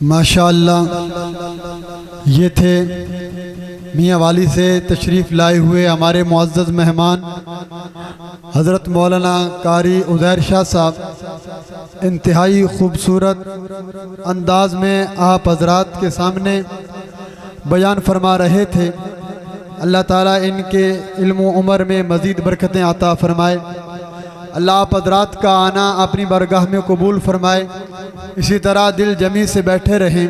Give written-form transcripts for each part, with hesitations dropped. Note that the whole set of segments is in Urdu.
ماشاءاللہ یہ تھے میاں والی سے تشریف لائے ہوئے ہمارے معزز مہمان حضرت مولانا قاری عزیر شاہ صاحب۔ انتہائی خوبصورت انداز میں آپ حضرات کے سامنے بیان فرما رہے تھے۔ اللہ تعالیٰ ان کے علم و عمر میں مزید برکتیں عطا فرمائے۔ اللہ آپ حضرات کا آنا اپنی بارگاہ میں قبول فرمائے۔ اسی طرح دل جمی سے بیٹھے رہیں۔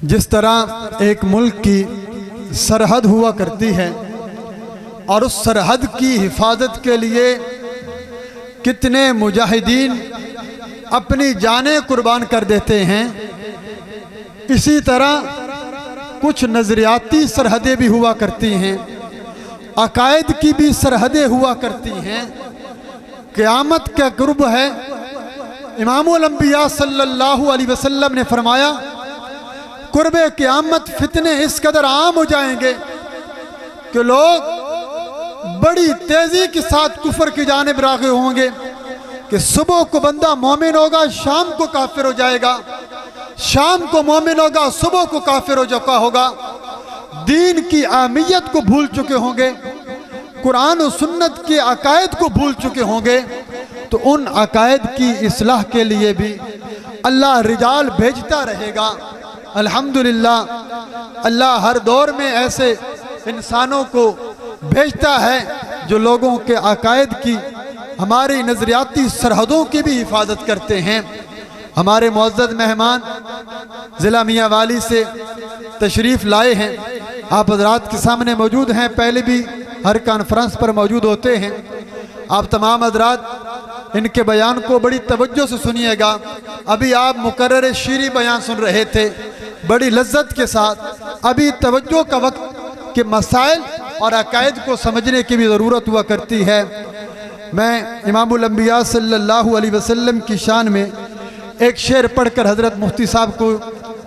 جس طرح ایک ملک کی سرحد ہوا کرتی ہے اور اس سرحد کی حفاظت کے لیے کتنے مجاہدین اپنی جانیں قربان کر دیتے ہیں، اسی طرح کچھ نظریاتی سرحدیں بھی ہوا کرتی ہیں، عقائد کی بھی سرحدیں ہوا کرتی ہیں۔ قیامت کا قرب ہے۔ امام الانبیاء صلی اللہ علیہ وسلم نے فرمایا قرب قیامت فتنے اس قدر عام ہو جائیں گے کہ لوگ بڑی تیزی کے ساتھ کفر کی جانب راغب ہوں گے کہ صبح کو بندہ مومن ہوگا، شام کو کافر ہو جائے گا، شام کو مومن ہوگا، صبح کو کافر ہو چکا ہوگا۔ دین کی اہمیت کو بھول چکے ہوں گے، قرآن و سنت کے عقائد کو بھول چکے ہوں گے۔ تو ان عقائد کی اصلاح کے لیے بھی اللہ رجال بھیجتا رہے گا۔ الحمدللہ اللہ ہر دور میں ایسے انسانوں کو بھیجتا ہے جو لوگوں کے عقائد کی، ہماری نظریاتی سرحدوں کی بھی حفاظت کرتے ہیں۔ ہمارے معزز مہمان ضلع میاں والی سے تشریف لائے ہیں، آپ حضرات کے سامنے موجود ہیں، پہلے بھی ہر کانفرنس پر موجود ہوتے ہیں۔ آپ تمام حضرات ان کے بیان کو بڑی توجہ سے سنیے گا۔ ابھی آپ مقرر شیریں بیان سن رہے تھے بڑی لذت کے ساتھ۔ ابھی توجہ کا وقت کہ مسائل اور عقائد کو سمجھنے کی بھی ضرورت ہوا کرتی ہے۔ میں امام الانبیاء صلی اللہ علیہ وسلم کی شان میں ایک شعر پڑھ کر حضرت مفتی صاحب کو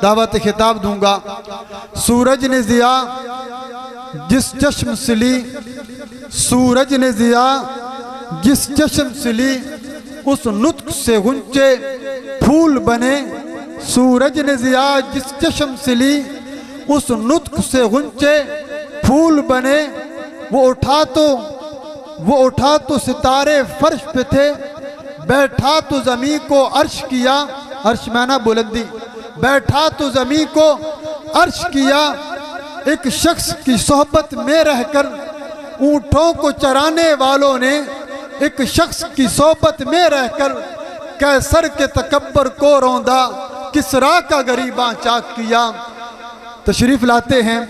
دعوت خطاب دوں گا۔ سورج نے ضیا جس چشم سے لی، سورج نے ضیا جس چشم سے لی، اس نطق سے غنچے پھول بنے۔ سورج نے ضیا جس چشم سے لی، اس نطق سے غنچے پھول بنے۔ وہ اٹھا تو ستارے فرش پہ تھے، بیٹھا تو زمین کو عرش کیا۔ عرش معنی بلندی۔ بیٹھا تو زمین کو عرش کیا۔ ایک شخص کی صحبت میں رہ کر اونٹوں کو چرانے والوں نے، ایک شخص کی صحبت میں رہ کر قیصر کے تکبر کو روندا، کسریٰ کا گریباں چاک کیا۔ تشریف لاتے ہیں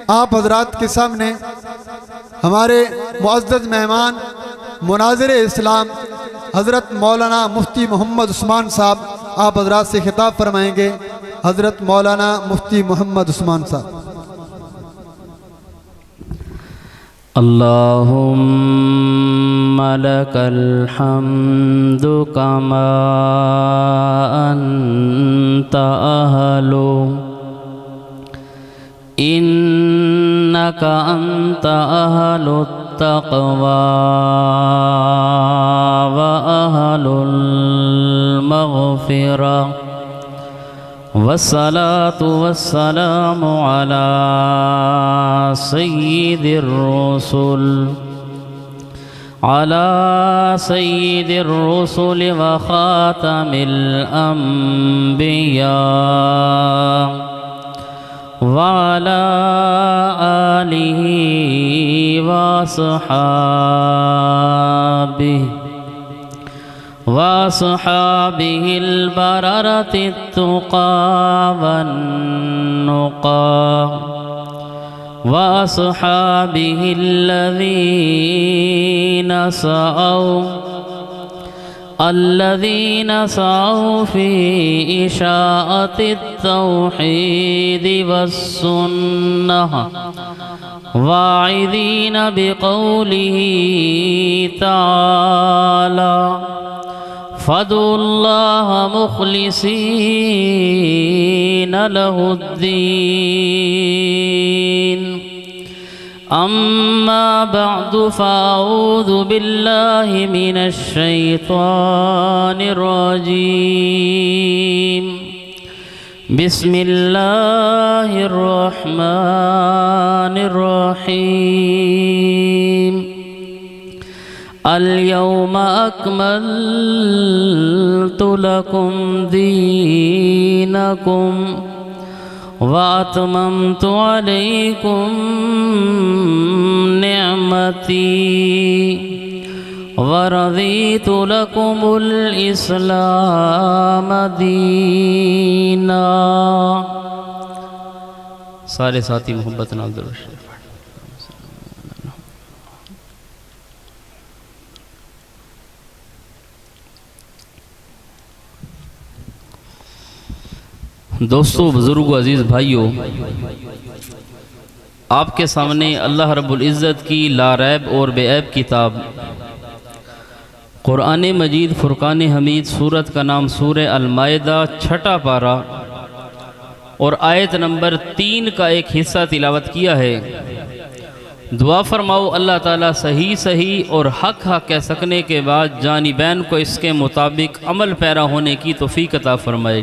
آپ حضرات کے سامنے ہمارے معزز مہمان مناظر اسلام حضرت مولانا مفتی محمد عثمان صاحب۔ آپ حضرات سے خطاب فرمائیں گے حضرت مولانا مفتی محمد عثمان صاحب۔ اللہم لک الحمد کما انت اہلو، انک انت اہل التقوی و اہل المغفرہ، والصلاة والسلام على سید الرسل وخاتم الانبیاء، وعلى آلہ وصحابه البررة التقى والنقى، وأصحابه الذين سعوا في إشاعة التوحيد والسنة، واعظين بقوله تعالى فادعوا الله مخلصين له الدين، أما بعد فأعوذ بالله من الشيطان الرجيم بسم الله الرحمن الرحيم اليوم أكملت لكم دينكم وأتممت عليكم نعمتي ورضيت لكم الإسلام دينا. سارے ساتھی محبت نال درود شریف. دوستو، بزرگو، عزیز بھائیو، آپ کے سامنے اللہ رب العزت کی لا ریب اور بے عیب کتاب قرآن مجید فرقان حمید، سورت کا نام سورہ المائدہ، چھٹا پارہ اور آیت نمبر 3 کا ایک حصہ تلاوت کیا ہے. دعا فرماؤ اللہ تعالیٰ صحیح صحیح اور حق حق کہہ سکنے کے بعد جانبین کو اس کے مطابق عمل پیرا ہونے کی توفیق عطا فرمائے.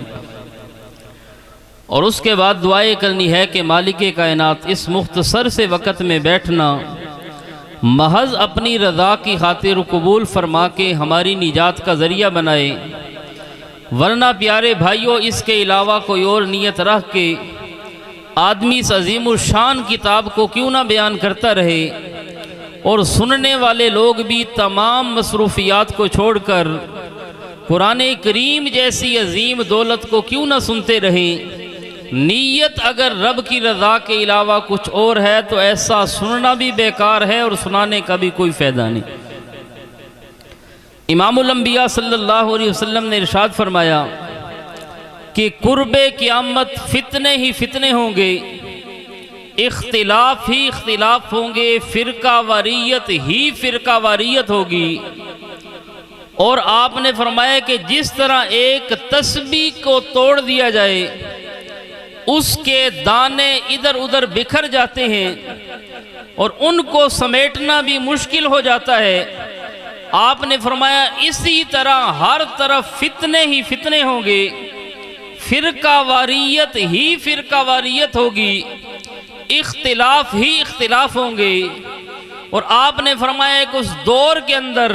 اور اس کے بعد دعائیں کرنی ہے کہ مالک کائنات اس مختصر سے وقت میں بیٹھنا محض اپنی رضا کی خاطر قبول فرما کے ہماری نجات کا ذریعہ بنائے، ورنہ پیارے بھائیوں اس کے علاوہ کوئی اور نیت رکھ کے آدمی اس عظیم الشان کتاب کو کیوں نہ بیان کرتا رہے اور سننے والے لوگ بھی تمام مصروفیات کو چھوڑ کر قرآن کریم جیسی عظیم دولت کو کیوں نہ سنتے رہیں. نیت اگر رب کی رضا کے علاوہ کچھ اور ہے تو ایسا سننا بھی بیکار ہے اور سنانے کا بھی کوئی فائدہ نہیں. امام الانبیاء صلی اللہ علیہ وسلم نے ارشاد فرمایا کہ قرب قیامت فتنے ہی فتنے ہوں گے، اختلاف ہی اختلاف ہوں گے، فرقہ واریت ہی فرقہ واریت ہوگی. اور آپ نے فرمایا کہ جس طرح ایک تسبیح کو توڑ دیا جائے اس کے دانے ادھر ادھر بکھر جاتے ہیں اور ان کو سمیٹنا بھی مشکل ہو جاتا ہے، آپ نے فرمایا اسی طرح ہر طرف فتنے ہی فتنے ہوں گے، فرقہ واریت ہی فرقہ واریت ہوگی، اختلاف ہی اختلاف ہوں گے. اور آپ نے فرمایا کہ اس دور کے اندر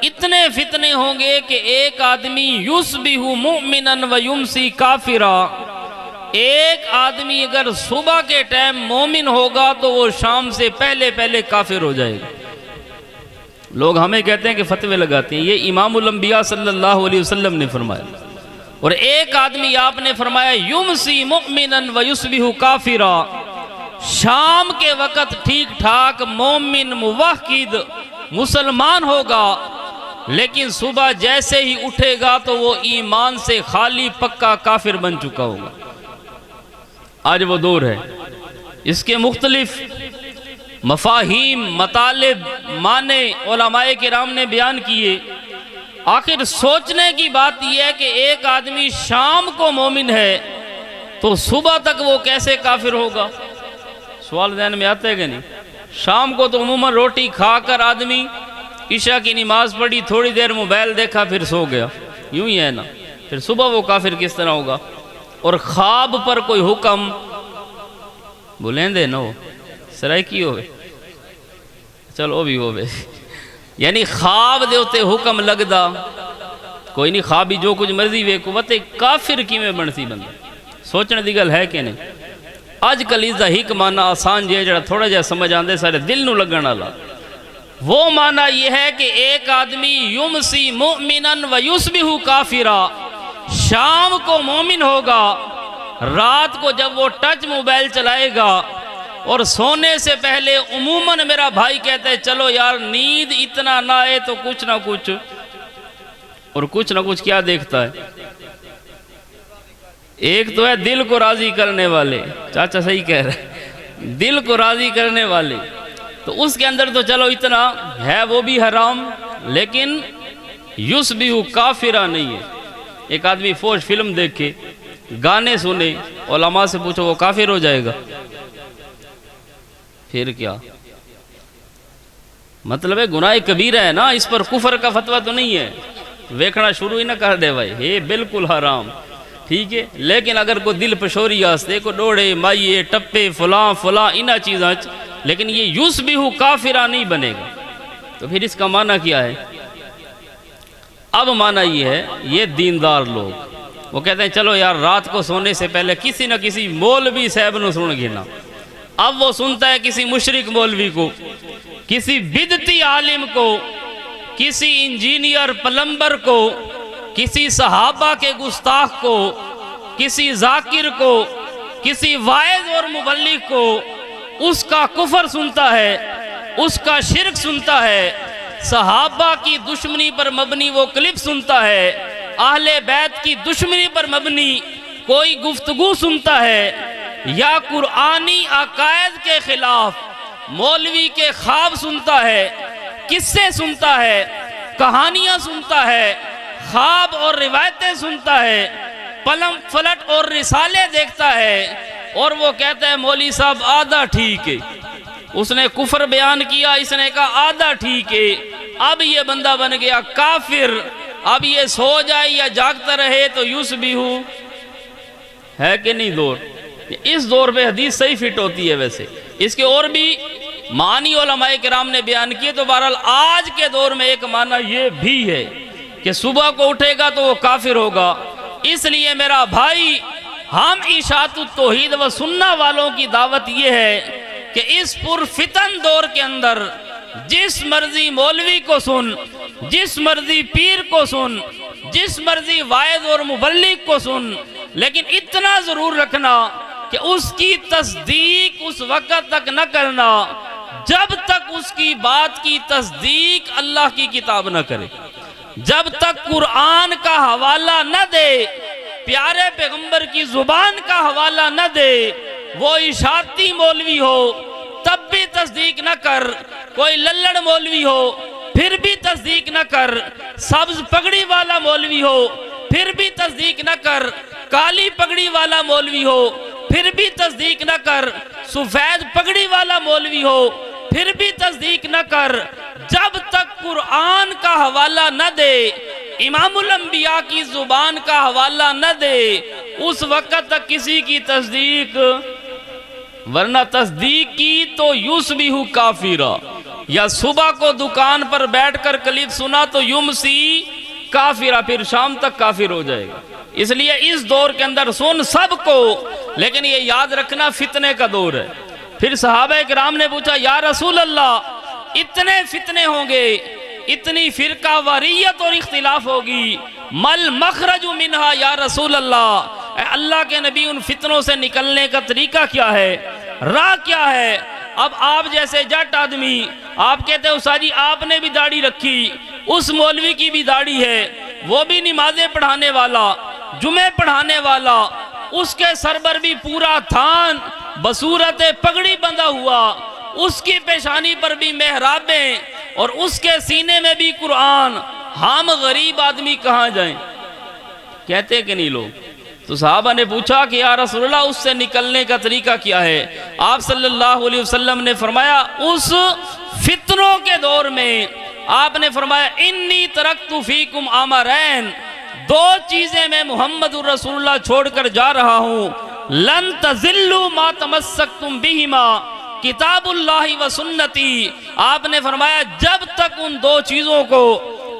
اتنے فتنے ہوں گے کہ ایک آدمی یصبح مؤمنا ویمسی کافرا، ایک آدمی اگر صبح کے ٹائم مومن ہوگا تو وہ شام سے پہلے پہلے کافر ہو جائے گا. لوگ ہمیں کہتے ہیں کہ فتوے لگاتے ہیں، یہ امام الانبیاء صلی اللہ علیہ وسلم نے فرمایا. اور ایک آدمی آپ نے فرمایا یمسی مؤمنا ویصبح کافرا، شام کے وقت ٹھیک ٹھاک مومن موحد مسلمان ہوگا، لیکن صبح جیسے ہی اٹھے گا تو وہ ایمان سے خالی پکا کافر بن چکا ہوگا. آج وہ دور ہے. اس کے مختلف مفاہیم، مطالب، معنی علماء کرام نے بیان کیے. آخر سوچنے کی بات یہ ہے کہ ایک آدمی شام کو مومن ہے تو صبح تک وہ کیسے کافر ہوگا؟ سوال ذہن میں آتا ہے کہ نہیں؟ شام کو تو عموماً روٹی کھا کر آدمی عشاء کی نماز پڑھی، تھوڑی دیر موبائل دیکھا، پھر سو گیا، یوں ہی ہے نا. پھر صبح وہ کافر کس طرح ہوگا؟ اور خواب پر کوئی حکم بولیں دے نو سرائکی ہوئے، چلو بھی ہوئے، یعنی خواب دے ہوتے حکم لگ دا کوئی نہیں. خوابی جو کچھ مرضی وے قوت کافر کی میں بنسی بندہ. سوچنے دی گل ہے کہ نہیں؟ آج کل اس دا ہک مانا آسان جے جڑا تھوڑا جا سمجھ آندے سارے دل نو لگن والا. وہ معنی یہ ہے کہ ایک آدمی یمسی مؤمنا ویصبح کافرا، شام کو مومن ہوگا، رات کو جب وہ ٹچ موبائل چلائے گا اور سونے سے پہلے عموماً میرا بھائی کہتا ہے چلو یار نیند اتنا نہ آئے تو کچھ نہ کچھ، اور کچھ نہ کچھ کیا دیکھتا ہے؟ ایک تو ہے دل کو راضی کرنے والے، چاچا صحیح کہہ رہے ہیں، دل کو راضی کرنے والے، تو اس کے اندر تو چلو اتنا ہے وہ بھی حرام، لیکن یصبح کافرہ نہیں ہے. ایک آدمی فوج فلم دیکھے، گانے سنے، علماء سے پوچھو وہ کافر ہو جائے گا؟ پھر کیا مطلب ہے؟ گناہ کبیرہ ہے نا، اس پر کفر کا فتویٰ تو نہیں ہے، ویکھنا شروع ہی نہ کر دے بھائی، یہ بالکل حرام، ٹھیک ہے؟ لیکن اگر کوئی دل پشوری آستے کو ڈوڑے مائیے ٹپے فلاں فلاں انہ چیزاں، لیکن یہ یصبح کافرہ نہیں بنے گا، تو پھر اس کا معنی کیا ہے؟ اب معنی یہ ہے، یہ دیندار لوگ وہ کہتے ہیں چلو یار رات کو سونے سے پہلے کسی نہ کسی مولوی صاحب نو سن گینا، اب وہ سنتا ہے کسی مشرک مولوی کو، کسی بدعتی عالم کو، کسی انجینئر پلمبر کو، کسی صحابہ کے گستاخ کو، کسی ذاکر کو، کسی واعظ اور مبلغ کو، اس کا کفر سنتا ہے، اس کا شرک سنتا ہے، صحابہ کی دشمنی پر مبنی وہ کلپ سنتا ہے، اہل بیت کی دشمنی پر مبنی کوئی گفتگو سنتا ہے، یا قرآنی عقائد کے خلاف مولوی کے خواب سنتا ہے، قصے سنتا ہے، کہانیاں سنتا ہے، خواب اور روایتیں سنتا ہے، پلم فلٹ اور رسالے دیکھتا ہے، اور وہ کہتا ہے مولوی صاحب آدھا ٹھیک ہے، اس نے کفر بیان کیا، اس نے کہا آدھا ٹھیک ہے، اب یہ بندہ بن گیا کافر، اب یہ سو جائے یا جاگتا رہے تو یصبح ہے کہ نہیں دور؟ اس دور پہ حدیث صحیح فٹ ہوتی ہے، ویسے اس کے اور بھی معنی علماء کرام نے بیان کیے، تو بہرحال آج کے دور میں ایک معنی یہ بھی ہے کہ صبح کو اٹھے گا تو وہ کافر ہوگا۔ اس لیے میرا بھائی، ہم اشاعت التوحید و سنہ والوں کی دعوت یہ ہے کہ اس پرفتن دور کے اندر جس مرضی مولوی کو سن، جس مرضی پیر کو سن، جس مرضی واعظ اور مبلغ کو سن، لیکن اتنا ضرور رکھنا کہ اس کی تصدیق اس وقت تک نہ کرنا جب تک اس کی بات کی تصدیق اللہ کی کتاب نہ کرے، جب تک قرآن کا حوالہ نہ دے، پیارے پیغمبر کی زبان کا حوالہ نہ دے، وہ اشاعتی مولوی ہو تب بھی تصدیق نہ کر، کوئی للڑ مولوی ہو پھر بھی تصدیق نہ کر، سبز پگڑی والا مولوی ہو پھر بھی تصدیق نہ کر، کالی پگڑی والا مولوی ہو پھر بھی تصدیق نہ کر، سفید پگڑی والا مولوی ہو پھر بھی تصدیق نہ کر، جب تک قرآن کا حوالہ نہ دے، امام الانبیاء کی زبان کا حوالہ نہ دے، اس وقت تک کسی کی تصدیق، ورنہ تصدیق کی تو یصبح کافرہ، یا صبح کو دکان پر بیٹھ کر کلپ سنا تو یمسی کافرہ، پھر شام تک کافر ہو جائے گا۔ اس لیے اس دور کے اندر سن سب کو، لیکن یہ یاد رکھنا فتنے کا دور ہے۔ پھر صحابہ کرام نے پوچھا یا رسول اللہ اتنے فتنے ہوں گے، اتنی فرقہ واریت اور اختلاف ہوگی، مل مخرج منہا یا رسول اللہ، اے اللہ کے نبی ان فتنوں سے نکلنے کا طریقہ کیا ہے، راہ کیا ہے؟ اب آپ جیسے جٹ آدمی، آپ کہتے ہیں استاد جی آپ نے بھی داڑھی رکھی، اس مولوی کی بھی داڑھی ہے، وہ بھی نمازیں پڑھانے والا، جمعے پڑھانے والا، اس کے سر پر بھی پورا تھان بصورت پگڑی بندھا ہوا، اس کی پیشانی پر بھی محرابیں، اور اس کے سینے میں بھی قرآن، ہم غریب آدمی کہاں جائیں؟ کہتے کہ نہیں لوگ؟ تو صحابہ نے پوچھا کہ یا رسول اللہ اس سے نکلنے کا طریقہ کیا ہے؟ آپ صلی اللہ علیہ وسلم نے فرمایا اس فتنوں کے دور میں آپ نے فرمایا انی ترکت فیکم امرین، دو چیزیں میں محمد الرسول اللہ چھوڑ کر جا رہا ہوں، لن تزلوا ما تمسکتم بہما، کتاب اللہ و سنتی۔ آپ نے فرمایا جب تک ان دو چیزوں کو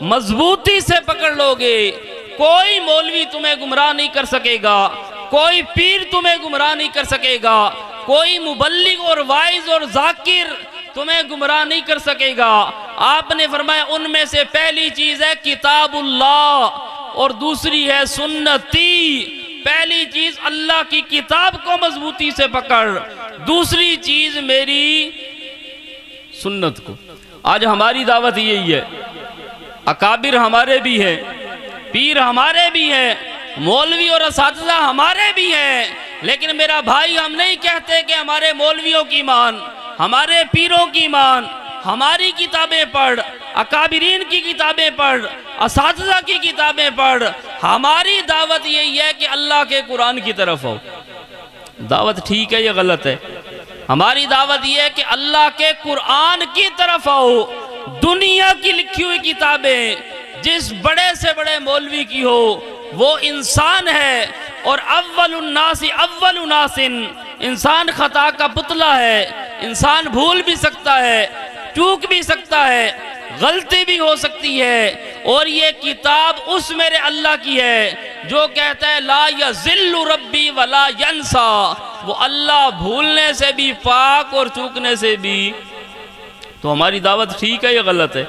مضبوطی سے پکڑ لو گے، کوئی مولوی تمہیں گمراہ نہیں کر سکے گا، کوئی پیر تمہیں گمراہ نہیں کر سکے گا، کوئی مبلغ اور واعظ اور ذاکر تمہیں گمراہ نہیں کر سکے گا۔ آپ نے فرمایا ان میں سے پہلی چیز ہے کتاب اللہ اور دوسری ہے سنتی۔ پہلی چیز اللہ کی کتاب کو مضبوطی سے پکڑ، دوسری چیز میری سنت کو۔ آج ہماری دعوت یہی ہے، اکابر ہمارے بھی ہیں، پیر ہمارے بھی ہیں، مولوی اور اساتذہ ہمارے بھی ہیں، لیکن میرا بھائی ہم نہیں کہتے کہ ہمارے مولویوں کی مان، ہمارے پیروں کی مان، ہماری کتابیں پڑھ، اکابرین کی کتابیں پڑھ، اساتذہ کی کتابیں پڑھ۔ ہماری دعوت یہی ہے کہ اللہ کے قرآن کی طرف ہو۔ دعوت ٹھیک ہے یا غلط ہے؟ ہماری دعوت یہ ہے کہ اللہ کے قرآن کی طرف آؤ. دنیا کی لکھی ہوئی کتابیں جس بڑے سے بڑے مولوی کی ہو وہ انسان ہے، اور اول الناس اول ناس، انسان خطا کا پتلا ہے، انسان بھول بھی سکتا ہے، چوک بھی سکتا ہے، غلطی بھی ہو سکتی ہے. اور یہ کتاب اس میرے اللہ کی ہے جو کہتا ہے لا یذل ربی ولا ینسا، وہ اللہ بھولنے سے بھی پاک اور چوکنے سے بھی. تو ہماری دعوت ٹھیک ہے یا غلط ہے؟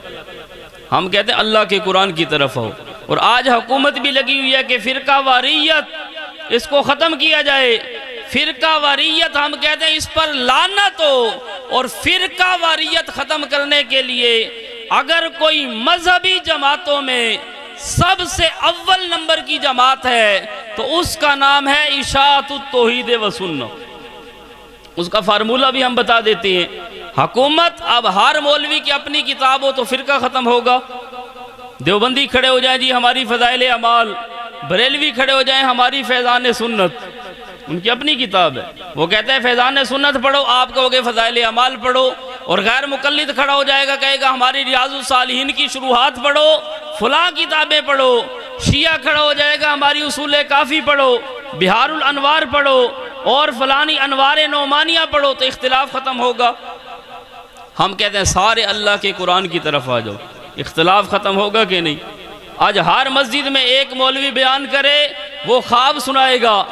ہم کہتے ہیں اللہ کے قرآن کی طرف ہو. اور آج حکومت بھی لگی ہوئی ہے کہ فرقہ واریت اس کو ختم کیا جائے. فرقہ واریت ہم کہتے ہیں اس پر لعنت ہو. اور فرقہ واریت ختم کرنے کے لیے اگر کوئی مذہبی جماعتوں میں سب سے اول نمبر کی جماعت ہے تو اس کا نام ہے اشاعت التوحید و سنت. اس کا فارمولہ بھی ہم بتا دیتے ہیں. حکومت اب ہر مولوی کی اپنی کتاب ہو تو فرقہ ختم ہوگا. دیوبندی کھڑے ہو جائیں جی ہماری فضائل اعمال، بریلوی کھڑے ہو جائیں ہماری فیضان سنت، ان کی اپنی کتاب ہے. وہ کہتے ہیں فیضان سنت پڑھو، آپ کہو گے فضائل اعمال پڑھو. اور غیر مقلد کھڑا ہو جائے گا، کہے گا ہماری ریاض الصالحین کی شروحات پڑھو، فلاں کتابیں پڑھو. شیعہ کھڑا ہو جائے گا ہماری اصول کافی پڑھو، بہار الانوار پڑھو، اور فلانی انوار نعمانیہ پڑھو. تو اختلاف ختم ہوگا. ہم کہتے ہیں سارے اللہ کے قرآن کی طرف آ جاؤ. اختلاف ختم ہوگا کہ نہیں؟ آج ہر مسجد میں ایک مولوی بیان کرے وہ خواب سنائے گا،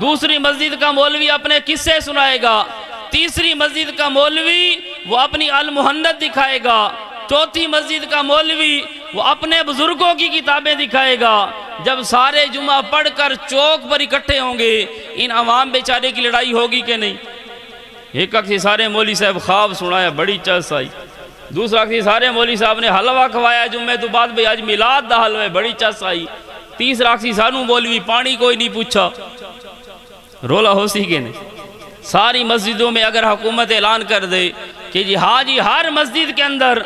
دوسری مسجد کا مولوی اپنے قصے سنائے گا، تیسری مسجد کا مولوی وہ اپنی المحنت دکھائے گا، چوتھی مسجد کا مولوی وہ اپنے بزرگوں کی کتابیں دکھائے گا. جب سارے جمعہ پڑھ کر چوک پر اکٹھے ہوں گے ان عوام بیچارے کی لڑائی ہوگی کہ نہیں؟ ایک اکسی سارے مولوی صاحب خواب سنایا بڑی چس آئی، دوسرا اکسی سارے مولوی صاحب نے حلوہ کھوایا جمعے تو بعد بھئی آج میلاد دا حلوہ بڑی چس آئی، تیسرا اکسی سانو مولوی پانی کوئی نہیں پوچھا. رولا ہو سی کہ نہیں؟ ساری مسجدوں میں اگر حکومت اعلان کر دے کہ جی ہاں جی ہر مسجد کے اندر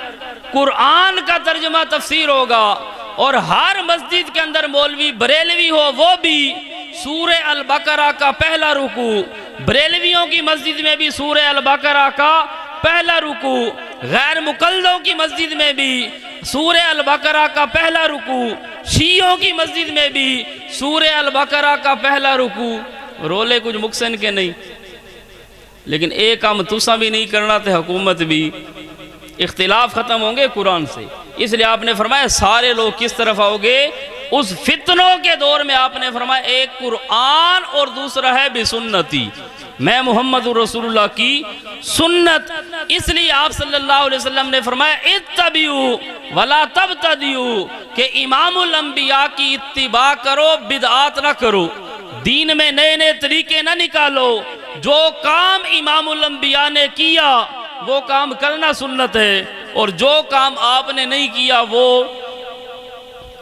قرآن کا ترجمہ تفسیر ہوگا، اور ہر مسجد کے اندر مولوی بریلوی ہو وہ بھی سورہ البقرہ کا پہلا رکوع، بریلویوں کی مسجد میں بھی سورہ البقرہ کا پہلا رکوع، غیر مقلدوں کی مسجد میں بھی سورہ البقرہ کا پہلا رکوع، شیعوں کی مسجد میں بھی سورہ البقرہ کا پہلا رکوع. رولے کچھ مقصن کے نہیں، لیکن ایک کام تسا بھی نہیں کرنا تھے حکومت بھی. اختلاف ختم ہوں گے قرآن سے. اس لیے آپ نے فرمایا سارے لوگ کس طرف آؤ گے؟ اس فتنوں کے دور میں آپ نے فرمایا ایک قرآن اور دوسرا ہے بسنتی، میں محمد رسول اللہ کی سنت. اس لیے آپ صلی اللہ علیہ وسلم نے فرمایا اتبعوا ولا تبتدعوا، کہ امام الانبیاء کی اتباع کرو، بدعات نہ کرو، دین میں نئے نئے طریقے نہ نکالو. جو کام امام الانبیاء نے کیا وہ کام کرنا سنت ہے، اور جو کام آپ نے نہیں کیا وہ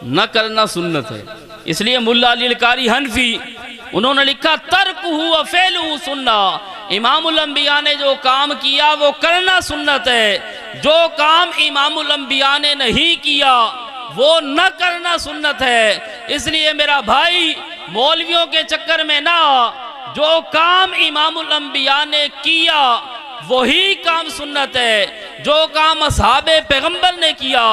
نہ کرنا سنت ہے. اس لیے ملا علی القاری حنفی انہوں نے لکھا ترکہ و فعلہ سنہ، امام الانبیاء نے جو کام کیا وہ کرنا سنت ہے، جو کام امام الانبیاء نے نہیں کیا وہ نہ کرنا سنت ہے. اس لیے میرا بھائی مولویوں کے چکر میں نہ، جو کام امام الانبیاء نے کیا وہی کام سنت ہے، جو کام اصحاب پیغمبر نے کیا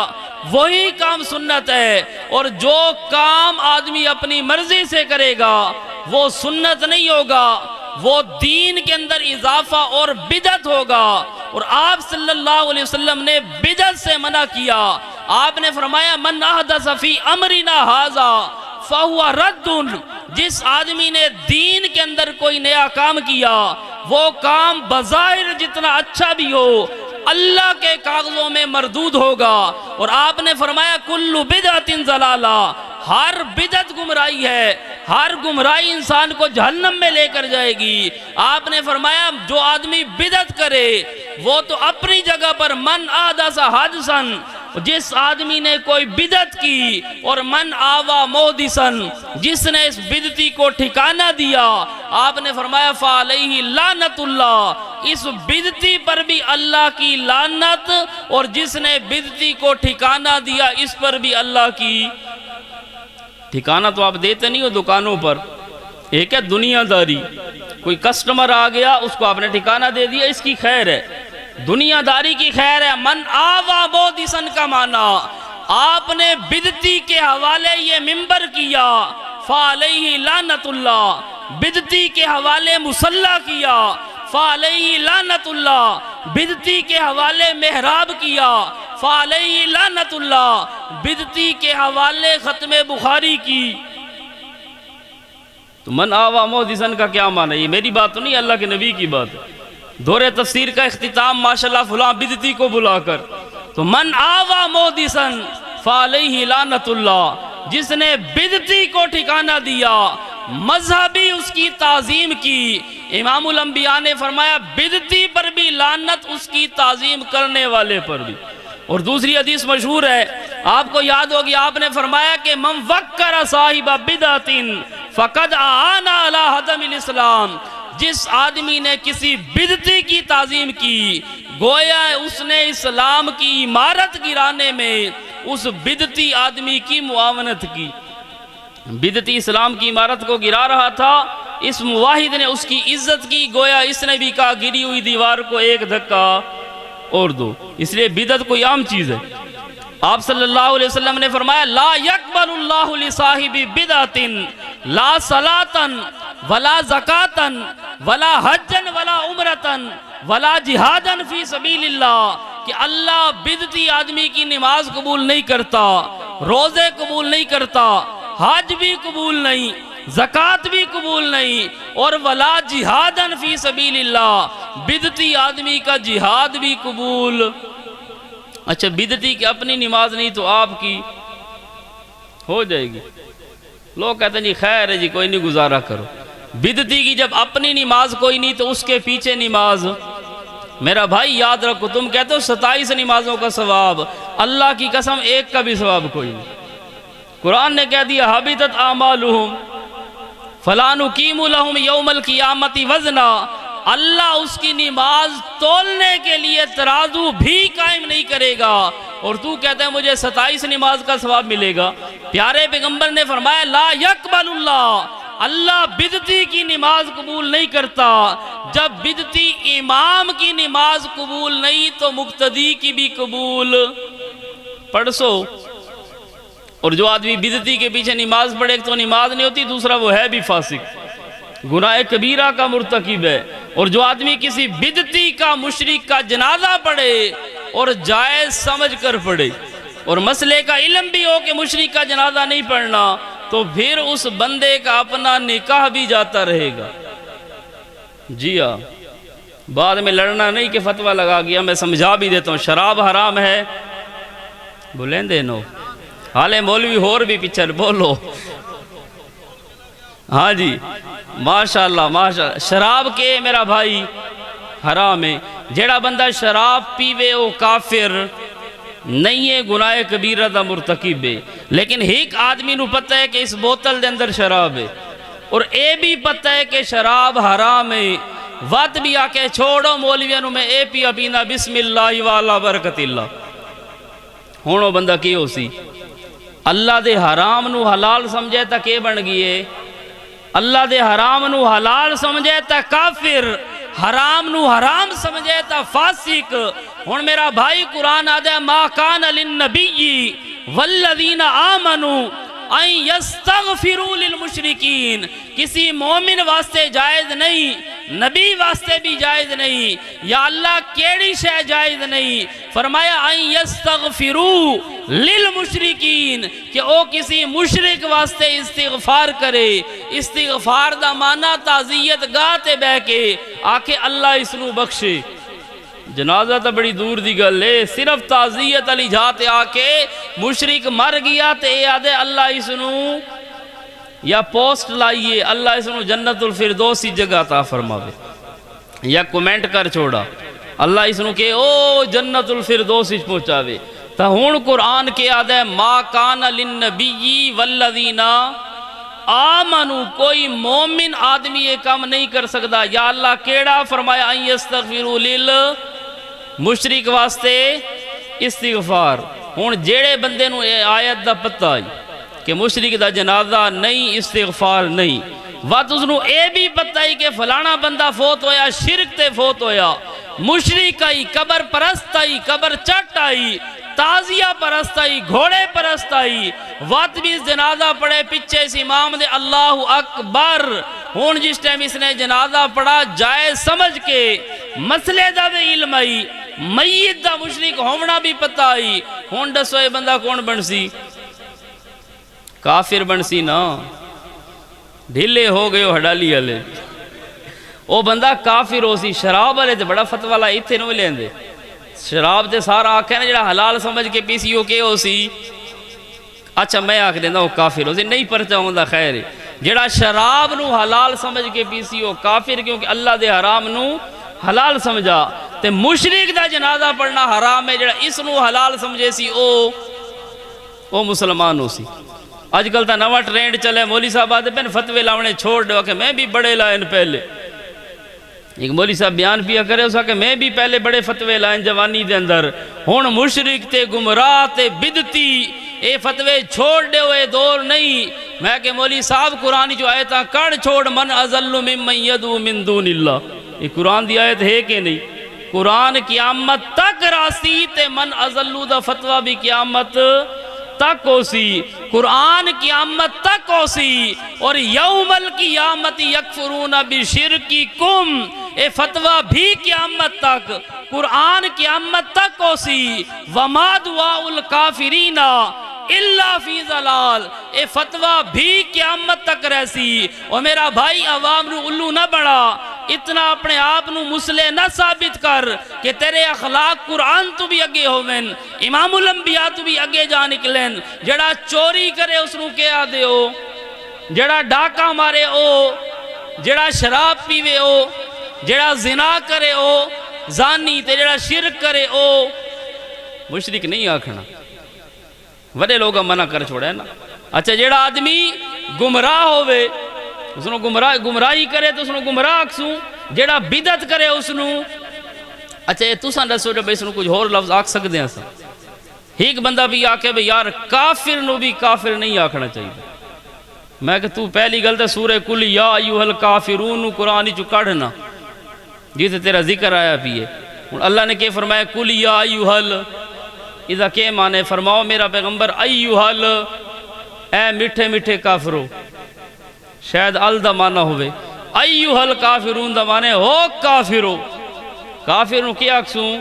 وہی کام سنت ہے. اور جو کام آدمی اپنی مرضی سے کرے گا وہ سنت نہیں ہوگا، وہ دین کے اندر اضافہ اور بدعت ہوگا. اور آپ صلی اللہ علیہ وسلم نے بدعت سے منع کیا. آپ نے فرمایا من احدث فی امرنا ھذا فہو رد، جس آدمی نے دین کے اندر کوئی نیا کام کیا وہ کام بظاہر جتنا اچھا بھی ہو اللہ کے کاغذوں میں مردود ہوگا. اور آپ نے فرمایا کل بدعت ضلالہ، ہر بدعت گمراہی ہے، ہر گمراہی انسان کو جہنم میں لے کر جائے گی. آپ نے فرمایا جو آدمی بدعت کرے وہ تو اپنی جگہ پر من احدث حدثا، جس آدمی نے کوئی بدعت کی، اور من آوا محدثا، جس نے اس بدعتی کو ٹھکانہ دیا. آپ نے فرمایا فعلیہ لعنت اللہ، اس بدعتی پر بھی اللہ کی لعنت، اور جس نے بدعتی کو ٹھکانہ دیا اس پر بھی اللہ کی. ٹھکانہ تو آپ دیتے نہیں ہو دکانوں پر، ایک ہے دنیا داری، کوئی کسٹمر آ گیا اس کو آپ نے ٹھکانہ دے دیا، اس کی خیر ہے، دنیا داری کی خیر ہے۔ من آوا مودسن کا معنی آپ نے بدعتی کے حوالے یہ ممبر کیا، فعلیہ لعنت اللہ، بدعتی کے حوالے مصلی کیا، فعلیہ لعنت اللہ، بدعتی کے حوالے محراب کیا، فعلیہ لعنت اللہ، بدعتی کے حوالے ختم بخاری کی۔ تو من آوا مودسن کا کیا معنی ہے؟ یہ میری بات تو نہیں، اللہ کے نبی کی بات ہے۔ دور تفسیر کا اختتام ماشاءاللہ فلاں بدعتی کو بلا کر، تو من آوا مودسن فعلیہ لعنت اللہ، جس نے بدعتی کو ٹھکانہ دیا، مذہبی اس کی تعظیم کی، امام الانبیاء نے فرمایا بدعتی پر بھی لعنت، اس کی تعظیم کرنے والے پر بھی۔ اور دوسری حدیث مشہور ہے، آپ کو یاد ہوگی، آپ نے فرمایا کہ من وکر صاحب بدعت فقد اعان علی ہدم الاسلام، جس آدمی نے کسی بدعتی کی تعظیم کی، گویا اس نے اسلام کی عمارت گرانے میں اس بدعتی آدمی کی معاونت کی۔ بدعتی اسلام کی عمارت کو گرا رہا تھا، اس موحد نے اس کی عزت کی، گویا اس نے بھی کہا گری ہوئی دیوار کو ایک دھکا اور دو۔ اس لیے بدعت کوئی عام چیز ہے۔ آپ صلی اللہ علیہ وسلم نے فرمایا لا یقبل اللہ لصاحب بدعت لا صلاۃ ولا زکاۃ ولا حجا ولا عمرۃ ولا جہادا فی سبیل اللہ، کہ اللہ بدعتی آدمی کی نماز قبول نہیں کرتا، روزے قبول نہیں کرتا، حج بھی قبول نہیں، زکوٰۃ بھی قبول نہیں، اور ولا جہادا فی سبیل اللہ، بدعتی آدمی کا جہاد بھی قبول۔ اچھا بدعتی کی اپنی نماز نہیں تو آپ کی ہو جائے گی؟ لوگ کہتے ہیں جی خیر ہے جی کوئی نہیں گزارا کرو۔ بدعتی کی جب اپنی نماز کوئی نہیں تو اس کے پیچھے نماز۔ میرا بھائی یاد رکھو، تم کہتے ہو 27 نمازوں کا ثواب، اللہ کی قسم ایک کا بھی ثواب کوئی نہیں۔ قرآن نے کہہ دیا حبطت اعمالہم فلا نقیم لہم یوم القیامت وزنا، اللہ اس کی نماز تولنے کے لیے ترازو بھی قائم نہیں کرے گا، اور تو کہتا ہے مجھے 27 نماز کا ثواب ملے گا۔ پیارے پیغمبر نے فرمایا لا یقبل اللہ، اللہ بدعتی کی نماز قبول نہیں کرتا۔ جب بدعتی امام کی نماز قبول نہیں تو مقتدی کی بھی قبول پڑھ سو۔ اور جو آدمی بدعتی کے پیچھے نماز پڑھے، ایک تو نماز نہیں ہوتی، دوسرا وہ ہے بھی فاسق، گناہ کبیرہ کا مرتکب ہے۔ اور جو آدمی کسی بدعتی کا مشرک کا جنازہ پڑھے اور جائز سمجھ کر پڑھے، اور مسئلے کا علم بھی ہو کہ مشرک کا جنازہ نہیں پڑھنا، تو پھر اس بندے کا اپنا نکاح بھی جاتا رہے گا۔ جی ہاں، بعد میں لڑنا نہیں کہ فتویٰ لگا گیا، میں سمجھا بھی دیتا ہوں شراب حرام ہے، بولیں دے نو حالے مولوی ہور بھی پچھر بولو۔ ہاں جی ماشاءاللہ ماشاءاللہ، شراب کے میرا بھائی حرام ہے۔ جیڑا بندہ شراب پیوے وہ کافر نہیں ہے، گناہ کبیرہ دا مرتکب ہے۔ لیکن ایک آدمی نو پتہ ہے کہ اس بوتل دے اندر شراب ہے، اور اے بھی پتہ ہے کہ شراب حرام ہے، وقت بھی آ کے چھوڑو مولویاں نو میں اے پیا پینا بسم اللہ والا برکت اللہ، ہونو بندہ کی ہو سی؟ اللہ دے حرام نو حلال سمجھے تا کہ بن گئے؟ اللہ دے حرام نو حلال سمجھے تا کافر، حرام نو حرام سمجھے تا فاسق۔ ہن میرا بھائی قرآن آدھے ما کان للنبی والذین آمنوا ان یستغفروا للمشرکین، کسی مومن واسطے جائز نہیں، نبی واسطے بھی جائز نہیں، یا اللہ کیڑی شے جائز نہیں؟ فرمایا ان یستغفروا للمشرکین، کہ او کسی مشرک واسطے استغفار کرے۔ استغفار دا معنی تعزیت گاہ تے بہ کے آکے اللہ اس نو بخشے۔ جنازہ تا بڑی دور دی گل ہے، صرف تعزیت علی جاتے آکے مشرک مر گیا تے اے آدھے اللہ اس نو، یا پوسٹ لائیے اللہ اس نو جنت الفردوس کی جگہ عطا فرماوے، یا کومنٹ کر چھوڑا اللہ اس نو کہ او جنت الفردوس وچ پہنچاوے۔ تا ہن قرآن کے آدھے ما کان للنبی والذین آمنو، کوئی مومن آدمی یہ کام نہیں کر سکتا۔ یا اللہ کیڑا فرمایا ان یستغفروا مشرک واسطے استغفار۔ ہن جیڑے بندے نو اے آیت دا پتہ ہے کہ مشرک دا جنازہ نہیں، استغفار نہیں، وقت اس نو اے بھی پتہ ہی کہ فلانا بندہ فوت ہویا شرک تے فوت ہویا، مشرک آئی، قبر پرست آئی، قبر چٹ آئی، تازیہ پرست آئی، گھوڑے پرست آئی، وقت بھی اس جنازہ پڑھے پیچھے اس امام دے اللہ اکبر، ہون جس ٹائم اس نے جنازہ پڑھا جائز سمجھ کے مسئلے دا دے علم آئی، میت دا مشرک ہونا بھی پتہ آئی، ہون دسو اے بندہ کون بن سی؟ کافر بن سی نا، ڈھلے ہو گئے ہو ہڈالی والے، او بندہ کافر ہو سی۔ شراب والے تے بڑا فتوی والا ایتھے نو لیندے، شراب تے سارا آکھے نا جڑا حلال سمجھ کے پیسی ہو کے ہو سی، اچھا میں آکھ دینا وہ کافر ہو سی، نہیں پرچہ ہوندا خیر ہے۔ جڑا شراب نو حلال سمجھ کے پیسی ہو کافر، کیونکہ اللہ دے حرام نو حلال سمجھا، تے مشرک دا جنازہ پڑھنا حرام ہے، جڑا اس نو حلال سمجھے سی او مسلمان ہو سی۔ آج کل تا نوا ٹرینڈ چلے، مولی صاحب آتے پہن فتوے لاؤنے چھوڑ دے، کہ میں بھی بڑے لائن پہلے، ایک مولی صاحب بیان پیا کرے اسا کہ میں بھی پہلے بڑے فتوے لائن جوانی دے اندر، ہون مشرک تے گمراہ تے بدتی اے فتوے چھوڑ دے ہوئے دور نہیں۔ میں کہ مولی صاحب قرآن جو آیتاں کڑ چھوڑ، من اضل ممن یدعو من دون اللہ، یہ قرآن دی آیت ہے کہ نہیں؟ قرآن قیامت تک راسی تے من اضلو دا فتوہ بھی قیامت تک ہو سی، قرآن قیامت تک ہو سی، اور یوم القیامت یکفرون بشرککم، اے فتوہ بھی قیامت تک، قرآن قیامت تک ہو سی، وما دعاء الکافرین الا فی ضلال، اے فتوہ بھی قیامت تک رہسی۔ اور میرا بھائی عوام نو الو نہ بڑھا، اتنا اپنے آپ نو مسلح نہ ثابت کر کہ تیرے اخلاق قرآن تو بھی اگے ہوویں، امام الانبیاء تو بھی اگے جا نکلیں۔ جڑا چوری کرے اس نو کیا دے ہو، جڑا ڈاکہ مارے ہو، جڑا شراب پیوے ہو، جڑا زنا کرے ہو زانی، تے جڑا شرک کرے ہو مشرک نہیں آکھنا، وڈے لوگا منع کر چھوڑے نا۔ اچھا جڑا آدمی گمراہ ہوئے اس نو گمراہی کرے تو اس نو گمراہ اکسوں، جڑا بدعت کرے اس نو، اچھا یہ تُساں دسو جو اس نو کچھ اور لفظ آکھ سکتے ہیں سا؟ ایک بندہ بھی آکھے بھئی یار کافر نو بھی کافر نہیں آکھنا چاہیے، میں کہ تو پہلی گل تے سورہ کل یا ایوہ الکافرون نو قرآن چو کڑھنا جیسے تیرا ذکر آیا بھی ہے۔ اللہ نے کہ فرمایا کل یا ایوہ اذا کے معنی فرماؤ میرا پیغمبر ایوہ اے میٹھے میٹھے کافرو، شاید ال دا معنی ہوئے، ایوہ الکافرون دا معنی ہو کافرو، کافر نو کیا اکسوں؟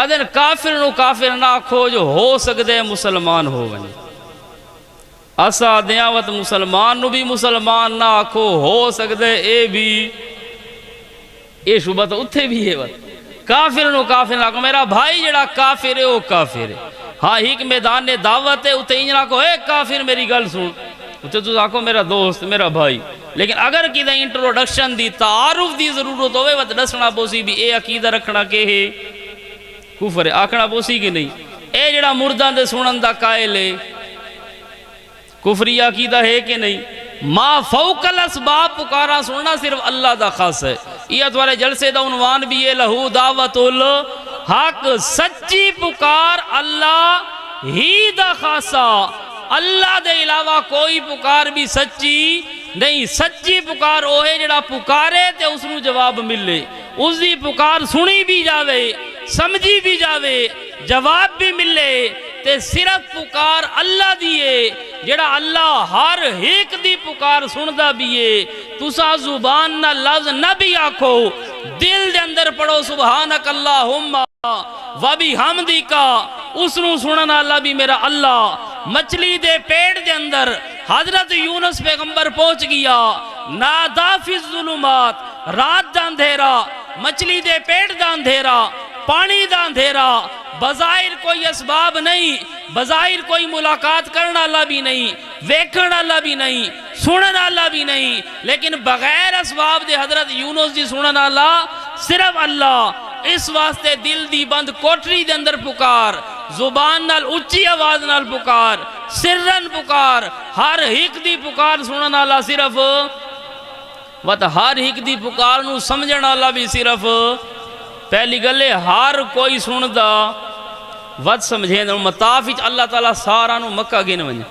آدھن کافر نو کافر نہ آکھو جو ہو سکتے مسلمان ہو گئے، اسا دیاوت مسلمان نو بھی مسلمان نہ آکھو، ہو سکتے اے بھی، اے شبہ تو اتھے بھی ہے وقت کافر نو کافر نہ آکھو، میرا بھائی جڑا کافر ہے وہ کافر ہے۔ ہاں ایک میدان دعوت ہے اتھے انجھنا کو اے کافر میری گل سن، اتھے تو آکھو میرا دوست میرا بھائی، لیکن اگر کدھا انٹروڈکشن دی تعارف دی ضرورت ہوئے وقت دسنا بوسی بھی اے عقیدہ رکھنا کہ ہے کفر ہے، آکھنا بوسی کہ نہیں، اے جڑا مردان دے سنن دا قائل ہے کفری عقیدہ ہے کہ نہیں، ما فوق الاسباب پکارا سننا صرف اللہ دا خاص ہے۔ یہ دوارے جلسے دا عنوان بھی ہے لہو دعوت الحق، سچی پکار اللہ ہی دا خاصا، اللہ دے علاوہ کوئی پکار بھی سچی نہیں۔ سچی پکار اوہے جڑا پکارے تے اس نو جواب ملے، اس دی پکار سنی بھی جاوے سمجھی بھی جاوے جواب بھی ملے، تے صرف پکار اللہ دیئے جڑا اللہ ہر ایک دی پکار سندا بھی ہے۔ تسا زبان نہ لفظ نہ بھی آکھو، دل دے اندر پڑھو سبحانک اللہم وبحمدکا، اس نو سننا اللہ بھی میرا اللہ۔ مچھلی دے پیٹ دے اندر حضرت یونس پیغمبر پہنچ گیا، نادا فی الظلمات، رات دا اندھیرا، مچھلی دے پیٹ دا اندھیرا، پانی دا اندھیرا، بظاہر کوئی اسباب نہیں، بظاہر کوئی ملاقات کرنا اللہ بھی نہیں، ویکھنا اللہ بھی نہیں، سننا اللہ بھی نہیں، لیکن بغیر اسباب دے حضرت یونس دی سننا اللہ صرف اللہ۔ اس واسطے دل دی بند کوٹری دے اندر پکار، زبان نال اچھی آواز نال پکار، سرن پکار، ہر ایک دی پکار سننا اللہ صرف، ہر ایک دی پکار نو سمجھنا اللہ بھی صرف۔ پہلی گلے ہر کوئی سندا ود سمجھیں دے مطاف اللہ تعالیٰ سارا نو مکہ گن ونجے،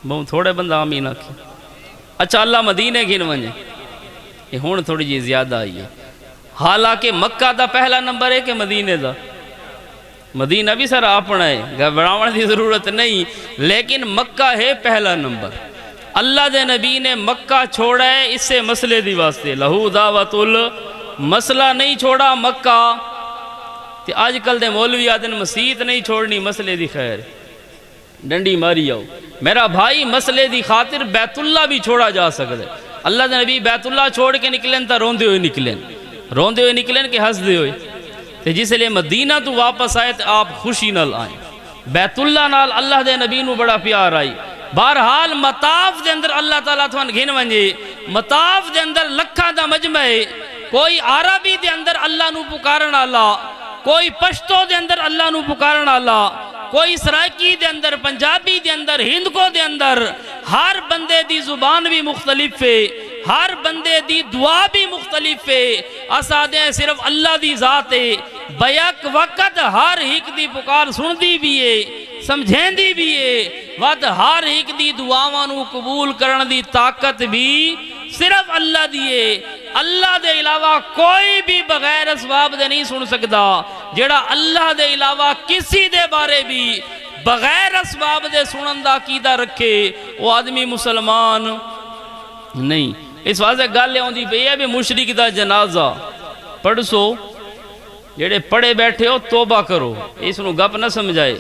بہت تھوڑے بندہ آمین آکھیں، اچھا اللہ مدینے گھن ونجے یہ ہون تھوڑی جی زیادہ آئی ہے، حالانکہ مکہ دا پہلا نمبر ہے کہ مدینے دا؟ مدینہ بھی سر اپنا ہے، گھبراؤن دی ضرورت نہیں، لیکن مکہ ہے پہلا نمبر۔ اللہ دے نبی نے مکہ چھوڑا ہے اس سے مسئلے دی واسطے، لہو دعوت مسئلہ نہیں چھوڑا مکہ۔ تے آج کل دے مولوی آدن مسیت نہیں چھوڑنی مسئلے دی خیر، ڈنڈی ماری آؤ میرا بھائی، مسئلے دی خاطر بیت اللہ بھی چھوڑا جا سکتا ہے۔ اللہ دے نبی بیت اللہ چھوڑ کے نکلیں تا روندے ہوئے نکلیں کہ ہس دے ہوئے، تے جس لئے مدینہ تو واپس آئے تے آپ خوشی نال آئیں۔ بیت اللہ نال اللہ دے نبی نو بڑا پیار آئی۔ بہرحال مطاف دے اندر اللہ تعالیٰ تھوان گھن ونجے، مطاف دے اندر لکھا دا مجمع ہے، کوئی عربی دے اندر اللہ نو پکارن اللہ، کوئی پشتو دے اندر اللہ نو پکارن اللہ، کوئی سرائکی دے اندر، پنجابی دے اندر، ہندکو دے اندر، ہر بندے دی زبان بھی مختلف ہے، ہر بندے دی دعا بھی مختلف ہے۔ اسادے صرف اللہ دی ذات ہے، بیک وقت ہر ایک دی پکار سن دی بھی ہے، سمجھین دی بھی ہے، ود ہر ایک دی دعاواں نو قبول کرن دی طاقت بھی صرف اللہ دیئے۔ اللہ دے علاوہ کوئی بھی بغیر اسباب دے نہیں سن سکتا، جڑا اللہ دے علاوہ کسی دے بارے بھی بغیر اسباب دے سنن دا عقیدہ رکھے وہ آدمی مسلمان نہیں۔ اس واضح گل لے ہوندی پئی ہے بھی مشرک دا جنازہ پڑھ سو، جڑے پڑھے بیٹھے ہو توبہ کرو، اس نو گپ نہ سمجھائے۔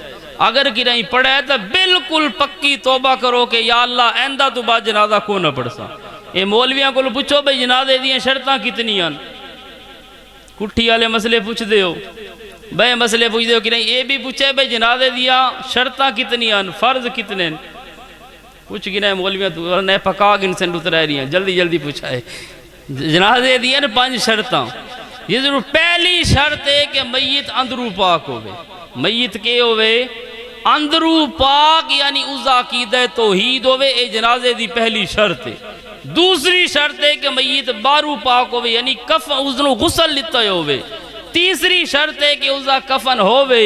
اگر کی نہیں پڑھا ہے تو بالکل پکی توبہ کرو کہ یا اللہ آئندہ تو بعد جنازہ کو نہ پڑھ سا۔ اے مولویاں کو پوچھو بھئی جنازے دیاں شرطاں کتنی ہیں، کٹھی والے مسئلے پوچھ دے ہو، بھئی مسئلے پوچھ دے ہو کہ نہیں، یہ بھی پوچھے بھئی جنازے دیاں شرطاں کتنی ہیں، فرض کتنے ہیں، پوچھ گنا ہے مولویاں تو نئے پکا گن سے ڈوت رہ رہی ہیں، جلدی جلدی پوچھا ہے۔ جنازے دیاں 5 شرطاں، یہ ضرور پہلی شرط ہے کہ میت اندرو پاک ہوئے، میت کے ہوئے اندرو پاک یعنی اس عقیدہ توحید ہوئے، اے جنازے دی پہلی شرط ہے۔ دوسری شرط ہے کہ میت بارو پاک ہوئے یعنی کفن اس نے غسل لیتا ہوئے۔ تیسری شرط ہے کہ اس کفن ہوئے۔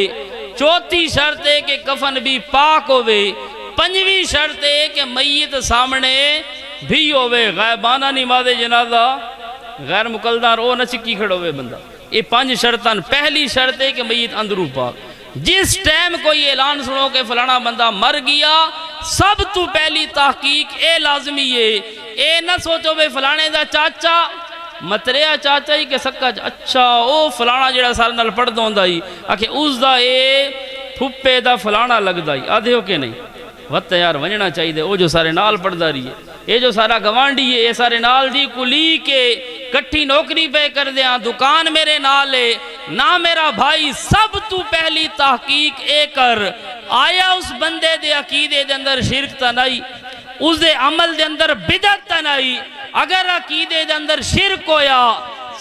چوتھی شرط ہے کہ کفن بھی پاک ہوئے۔ پنجویں شرط ہے کہ میت سامنے بھی ہوئے، غائبانہ نماز جنازہ غیر مقلدار او نہ چکی کھڑ ہوئے بندہ۔ یہ 5 شرطان۔ پہلی شرط ہے کہ میت اندرو پاک۔ جس ٹائم کوئی اعلان سنو کہ فلانا بندہ مر گیا، سب تو پہلی تحقیق اے لازمی ہے، اے نہ سوچو بے فلانے دا چاچا متریا چاچا ہی کہ سکا اچھا او فلانا جڑا سارے نال پڑھ دوندا ہی آکھے اس دا اے پھپے دا فلانا لگ دا ہی آدھے ہو کہ نہیں وقت یار ونجنا چاہیے دے، او جو سارے نال پڑھ دا رہی ہے، اے جو سارا گوانڈی ہے، اے سارے نال دی کلی کے کٹھی نوکری پہ کر دیاں، دکان میرے نال ہے نہ میرا بھائی۔ سب تو پہلی تحقیق اے کر آیا اس بندے دے عقیدے دے اندر شرک تا نہیں، اس دے عمل دے اندر بدعت تا نہیں۔ اگر عقیدے دے اندر شرک ہویا،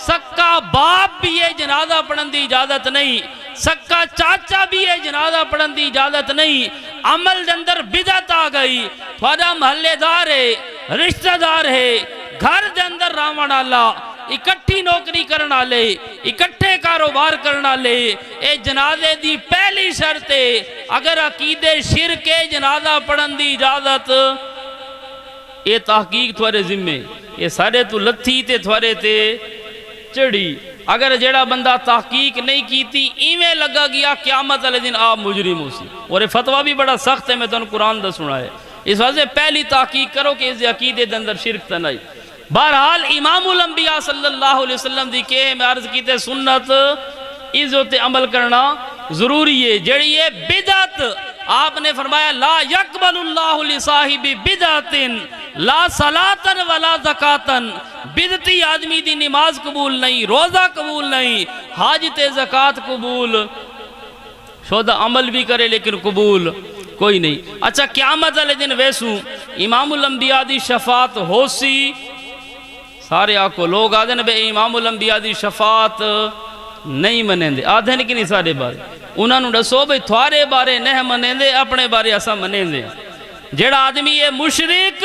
سکا باپ بھی یہ جنازہ پڑھن دی اجازت نہیں، سکا چاچا بھی یہ جنازہ پڑھن دی اجازت نہیں۔ عمل دے اندر بدعت آ گئی، تھوڑا محلے دار ہے، رشتہ دار ہے، گھر دے اندر راون اللہ، اکٹھی نوکری کرنا لے، اکٹھے کاروبار کرنا لے، اے جنازے دی پہلی شرط ہے۔ اگر عقیدے شرک ہے جنازہ پڑھن دی اجازت، یہ تحقیق تھوڑے ذمے، یہ سارے تو لتھی تے تھوڑے تے چڑی۔ اگر جڑا بندہ تحقیق نہیں کیتی ایویں لگا گیا قیامت علیہ دن آپ مجرم ہو سی، اور یہ فتویٰ بھی بڑا سخت ہے، میں تمہیں قرآن دا سنا ہے۔ اس وجہ سے پہلی تحقیق کرو کہ اس عقیدے دے اندر شرک تا نہیں۔ بہرحال امام الانبیاء صلی اللہ علیہ وسلم دی کہ میں عرض کیتے سنت عزت عمل کرنا ضروری ہے۔ جڑی ہے بدعت، آپ نے فرمایا لا یقبل اللہ لصاحب بدعت لا صلاۃ ولا زکاۃ، بدعتی آدمی دی نماز قبول نہیں، روزہ قبول نہیں، حج تے زکات قبول، شودہ عمل بھی کرے لیکن قبول کوئی نہیں۔ اچھا قیامت والے دن ویسو امام الانبیاء دی شفاعت ہو سی، سارے آکو لوگ آدھے نا بے امام الانبیاء دی شفاعت نہیں منیں دے، آدھے نہیں کہ نہیں سارے بارے، انہوں نے دسو بھئی تھوارے بارے نہیں منیں دے، اپنے بارے ایسا منیں دے۔ جڑا آدمی ہے مشرک،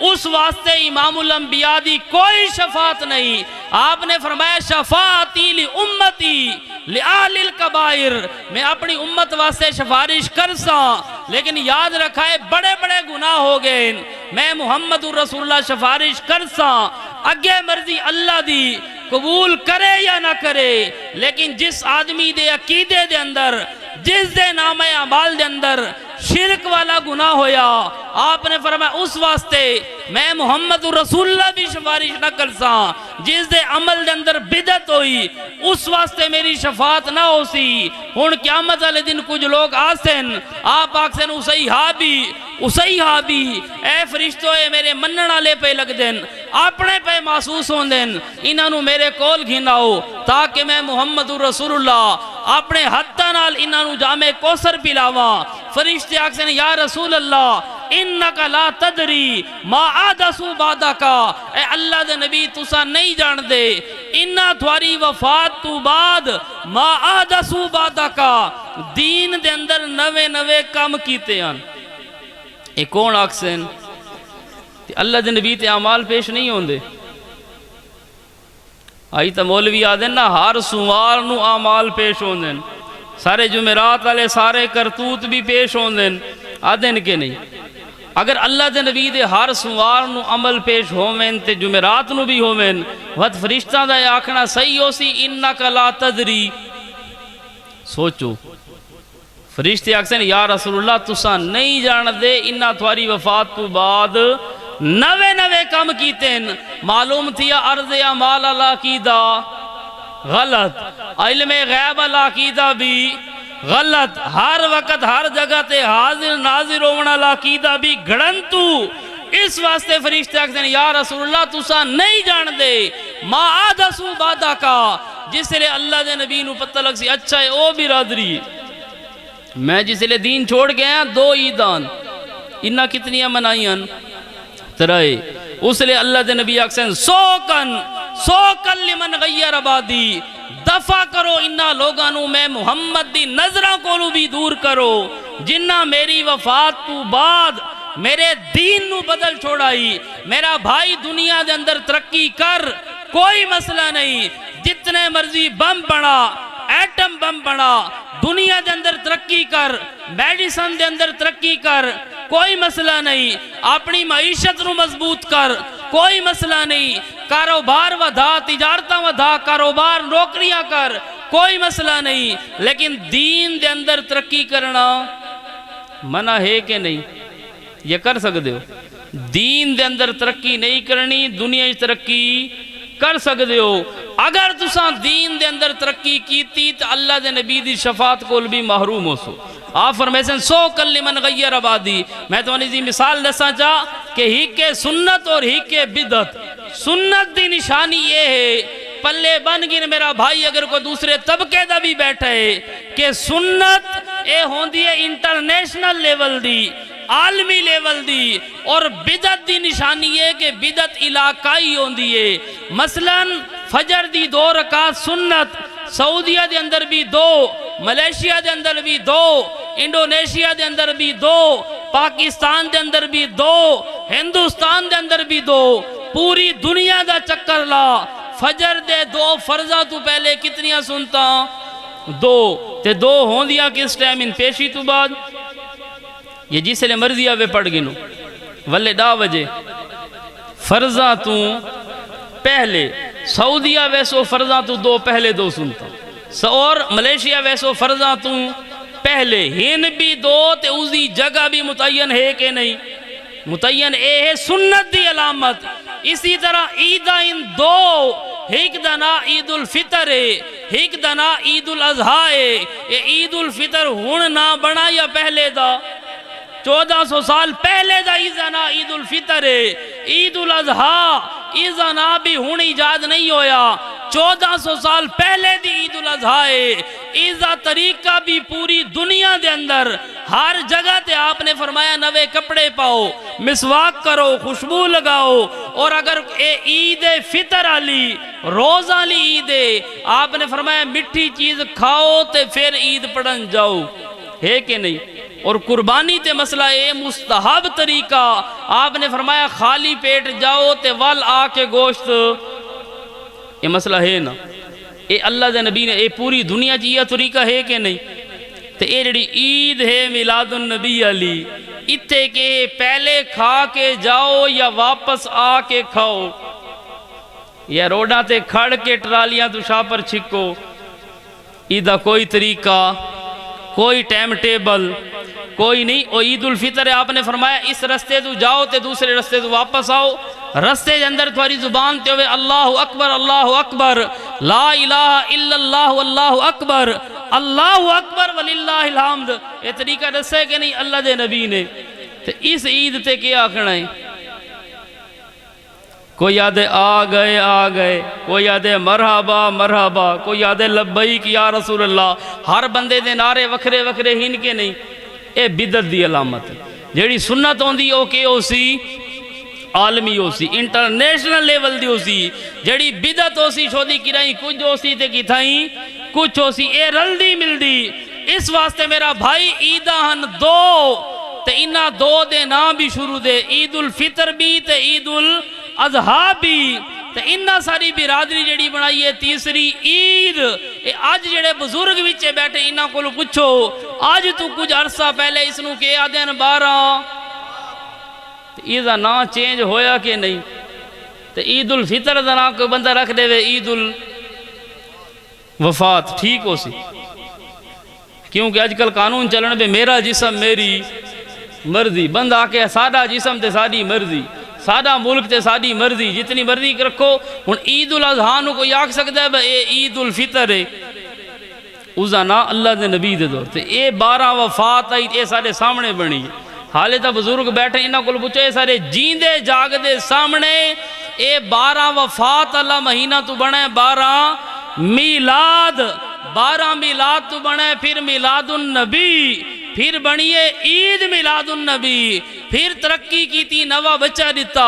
اس واسطے امام الانبیاء دی کوئی شفاعت نہیں۔ آپ نے فرمایا شفاعتی لی امتی لآل الکبائر، میں اپنی امت واسطے سفارش کرساں، لیکن یاد رکھا ہے بڑے بڑے گناہ ہو گئے، میں محمد رسول اللہ سفارش کرساں اگے مرضی اللہ دی قبول کرے یا نہ کرے، لیکن جس آدمی دے عقیدے دے اندر، جس دے نام اعمال دے اندر شرک والا گناہ ہویا، آپ نے فرمایا اس واسطے میں محمد رسول اللہ بھی سفارش نہ کرساں، جس دے عمل دے اندر بدعت ہوئی اس واسطے میری شفاعت نہ ہو سی۔ ہن قیامت والے دن کچھ لوگ آسن، آپ آکسن اسئی ہابی اے فرشتو اے میرے منن والے پہ لگ دین، اپنے پہ محسوس ہون دین، انہاں نو میرے کول گھناؤ تاکہ میں محمد رسول اللہ اپنے ہتھاں نال انہاں نو جام کوثر پلاواں۔ فرشتے آکسن یا رسول اللہ انکا لا تدری ما آدسو بعدکا، اے اللہ دے نبی تسا نہیں جان دے انہاں تھواری وفات تو بعد ما آدسو بعدکا دین دے اندر نوے نوے کام کیتے ہیں۔ ایک کون آکسن اللہ دے نبی تے اعمال پیش نہیں ہوندے؟ آئی تا مولوی آدھن نا ہر سوار نو اعمال پیش ہوندن، سارے جمعرات والے سارے کرتوت بھی پیش ہوندن، آدھن کے نہیں۔ اگر اللہ دے نبی دے ہر سوار نو عمل پیش ہومن تے جمعرات نو بھی ہومن، وقت فرشتہ دا آکھنا صحیح ہو سی انکا لا تدری۔ سوچو فرشتے آکھسن یا رسول اللہ تسا نہیں جان دے انہاں تھواری وفات تو بعد نوے نوے کم کیتن، معلوم تھیا عرض اعمال العقیدہ غلط، علم غیب العقیدہ بھی غلط، ہر وقت ہر جگہ تے حاضر ناظر ہونا العقیدہ بھی گھڑنتو۔ اس واسطے فرشتے آکھتے ہیں یا رسول اللہ تسا نہیں جان دے ما آدسو بعدہ کا، جس لئے اللہ دے نبی نو پتہ لگ سی اچھا ہے او برادری میں جس لئے دین چھوڑ گیا 2 عیدان انہا کتنیاں منائیاں ترائے، اس لئے اللہ دے نبی آکسن سوکن لمن غیر آبادی، دفع کرو انہا لوگانو میں محمد دی نظرہ کولو بھی دور کرو جنہا میری وفات تو بعد میرے دین نو بدل چھوڑائی۔ میرا بھائی دنیا دے اندر ترقی کر کوئی مسئلہ نہیں، جتنے مرضی بم بنا، ایٹم بم بنا، دنیا دے اندر ترقی کر، میڈیسن دے اندر ترقی کر، کوئی مسئلہ نہیں، اپنی معیشت نو مضبوط کر، کوئی مسئلہ نہیں، کاروبار ودھا، تجارتاں ودھا، کاروبار نوکریاں کر، کوئی مسئلہ نہیں، لیکن دین دے اندر ترقی کرنا منع ہے کہ نہیں؟ یہ کر سکتے ہو؟ دین دے اندر ترقی نہیں کرنی، دنیا ترقی کر سکتے ہو۔ اگر تساں دین دے اندر ترقی کیتی تو اللہ دے نبی دی شفاعت کول بھی محروم ہو سو۔ آپ فرمیسن سو کل من غیر آبادی، میں تو انہی مثال دسا چاہ کہ ہی کے سنت اور ہی کے بدعت۔ سنت دی نشانی یہ ہے، پلے بن گن میرا بھائی اگر کوئی دوسرے طبقے دا بھی بیٹھا ہے، کہ سنت اے ہوندی ہے انٹرنیشنل لیول دی، عالمی لیول دی، اور بدعت دی نشانی ہے کہ بدعت علاقائی ہوندی ہے۔ مثلا فجر دی 2 رکعت سنت سعودیہ دے اندر بھی 2، ملیشیا دے اندر بھی 2، انڈونیشیا دے اندر بھی 2، پاکستان دے اندر بھی 2، ہندوستان دے اندر بھی 2، پوری دنیا دا چکر لا، فجر دے 2 فرضہ تو پہلے کتنیاں سنتا؟ 2، تے 2 ہوندیاں کس ٹائم ان پیشی تو بعد؟ یہ جس لئے مرضی آوے پڑھ گنو ولے 10 بجے فرضہ تو پہلے، سعودیہ ویسو فرضہ تو 2 پہلے 2 سنتا، اور ملیشیا ویسو فرضہ تو پہلے، ہن بھی 2 تے اسی جگہ بھی متعین ہے کہ نہیں؟ متعین اے ہے سنت دی علامت۔ اسی طرح عیدہ ان 2، ایک دنا عید الفطر ہے، ایک دنا عید الاضحیٰ ہے۔ یہ عید الفطر ہون نہ بنا یا پہلے دا؟ 1400 سال پہلے دا ایزانا عید الفطر ہے۔ عید الاضحیٰ ایزانا بھی ہون ایجاد نہیں ہویا، 1400 سال پہلے دی عید الاضحیٰ ہے۔ ایزا طریقہ بھی پوری دنیا دے اندر ہر جگہ تے آپ نے فرمایا نوے کپڑے پاؤ، مسواک کرو، خوشبو لگاؤ، اور اگر عید فطر علی روز علی عید ہے، آپ نے فرمایا مٹھی چیز کھاؤ تے پھر عید پڑھن جاؤ، ہے کہ نہیں؟ اور قربانی تے مسئلہ اے مستحب طریقہ، آپ نے فرمایا خالی پیٹ جاؤ تے وال آ کے گوشت، یہ مسئلہ ہے نا؟ اے اللہ دے نبی نے اے پوری دنیا جی یہ طریقہ ہے کہ نہیں؟ تے اے جڑی عید ہے میلاد النبی علی اتھے کہ پہلے کھا کے جاؤ یا واپس آ کے کھاؤ یا روڈاں تے کھڑ کے ٹرالیاں تو شاہ پر چھکو، عیدہ کوئی طریقہ کوئی ٹائم ٹیبل کوئی نہیں۔ اور عید الفطر ہے، آپ نے فرمایا اس رستے تو جاؤ تے دوسرے رستے تو واپس آؤ، رستے کے اندر تمہاری زبان تے ہوئے اللہ اکبر لا الہ الا اللہ واللہ اکبر اللہ اکبر وللہ الحمد، یہ طریقہ دسے کہ نہیں اللہ دے نبی نے۔ تے اس عید تے کیا آکھنا ہے؟ کوئی یادے آ گئے، کوئی یادے مرحبا، کوئی یادے لبیک یا رسول اللہ، ہر بندے دے نعرے وکھرے وکھرے ہن کے نہیں، اے بدعت دی علامت ہے۔ جیڑی سنت ہوندی او کہ ہو سی عالمی ہو سی، انٹرنیشنل لیول دی ہو سی، جیڑی بدعت ہو سی شودی کرائی کچھ ہو سی تے کتھائیں کچھ ہو سی، اے رل دی مل دی۔ اس واسطے میرا بھائی عیدہ ہن دو تے انہا دو دے نام بھی شروع دے، عید الفطر بھی تے عید الاضحیٰ بھی، تے انہا ساری برادری جڑی بنائی ہے تیسری عید۔ اے آج جڑے بزرگ وچے بیٹھے انہا کو پوچھو آج تو کچھ عرصہ پہلے اس نو کہ آدھین 12 عیدہ نا چینج ہویا کہ نہیں؟ تے عید الفطر دا نا کوئی بندہ رکھ دے وے عید الوفات، ٹھیک ہو سی، کیونکہ آج کل قانون چلن بے میرا جسم میری مرضی، بندہ آکے سادہ جسم تے سادی مرضی، سادہ ملک تے سادی مرضی، جتنی مرضی رکھو۔ ہن عید الاضحیٰ نو کوئی آکھ سکتا ہے اے عید الفطر ہے، اس دا نا اللہ دے نبی دے دور تے اے 12 وفات آئی، اے سارے سامنے بنی ہے۔ حالے تا بزرگ بیٹھے انہاں کو پوچھو اے سارے جیندے جاگ دے سامنے اے 12 وفات اللہ مہینہ تو بنے 12 میلاد، 12 میلاد تو بنے پھر میلاد النبی، پھر بنیے عید میلاد النبی، پھر ترقی کی تھی نوا بچہ دیتا،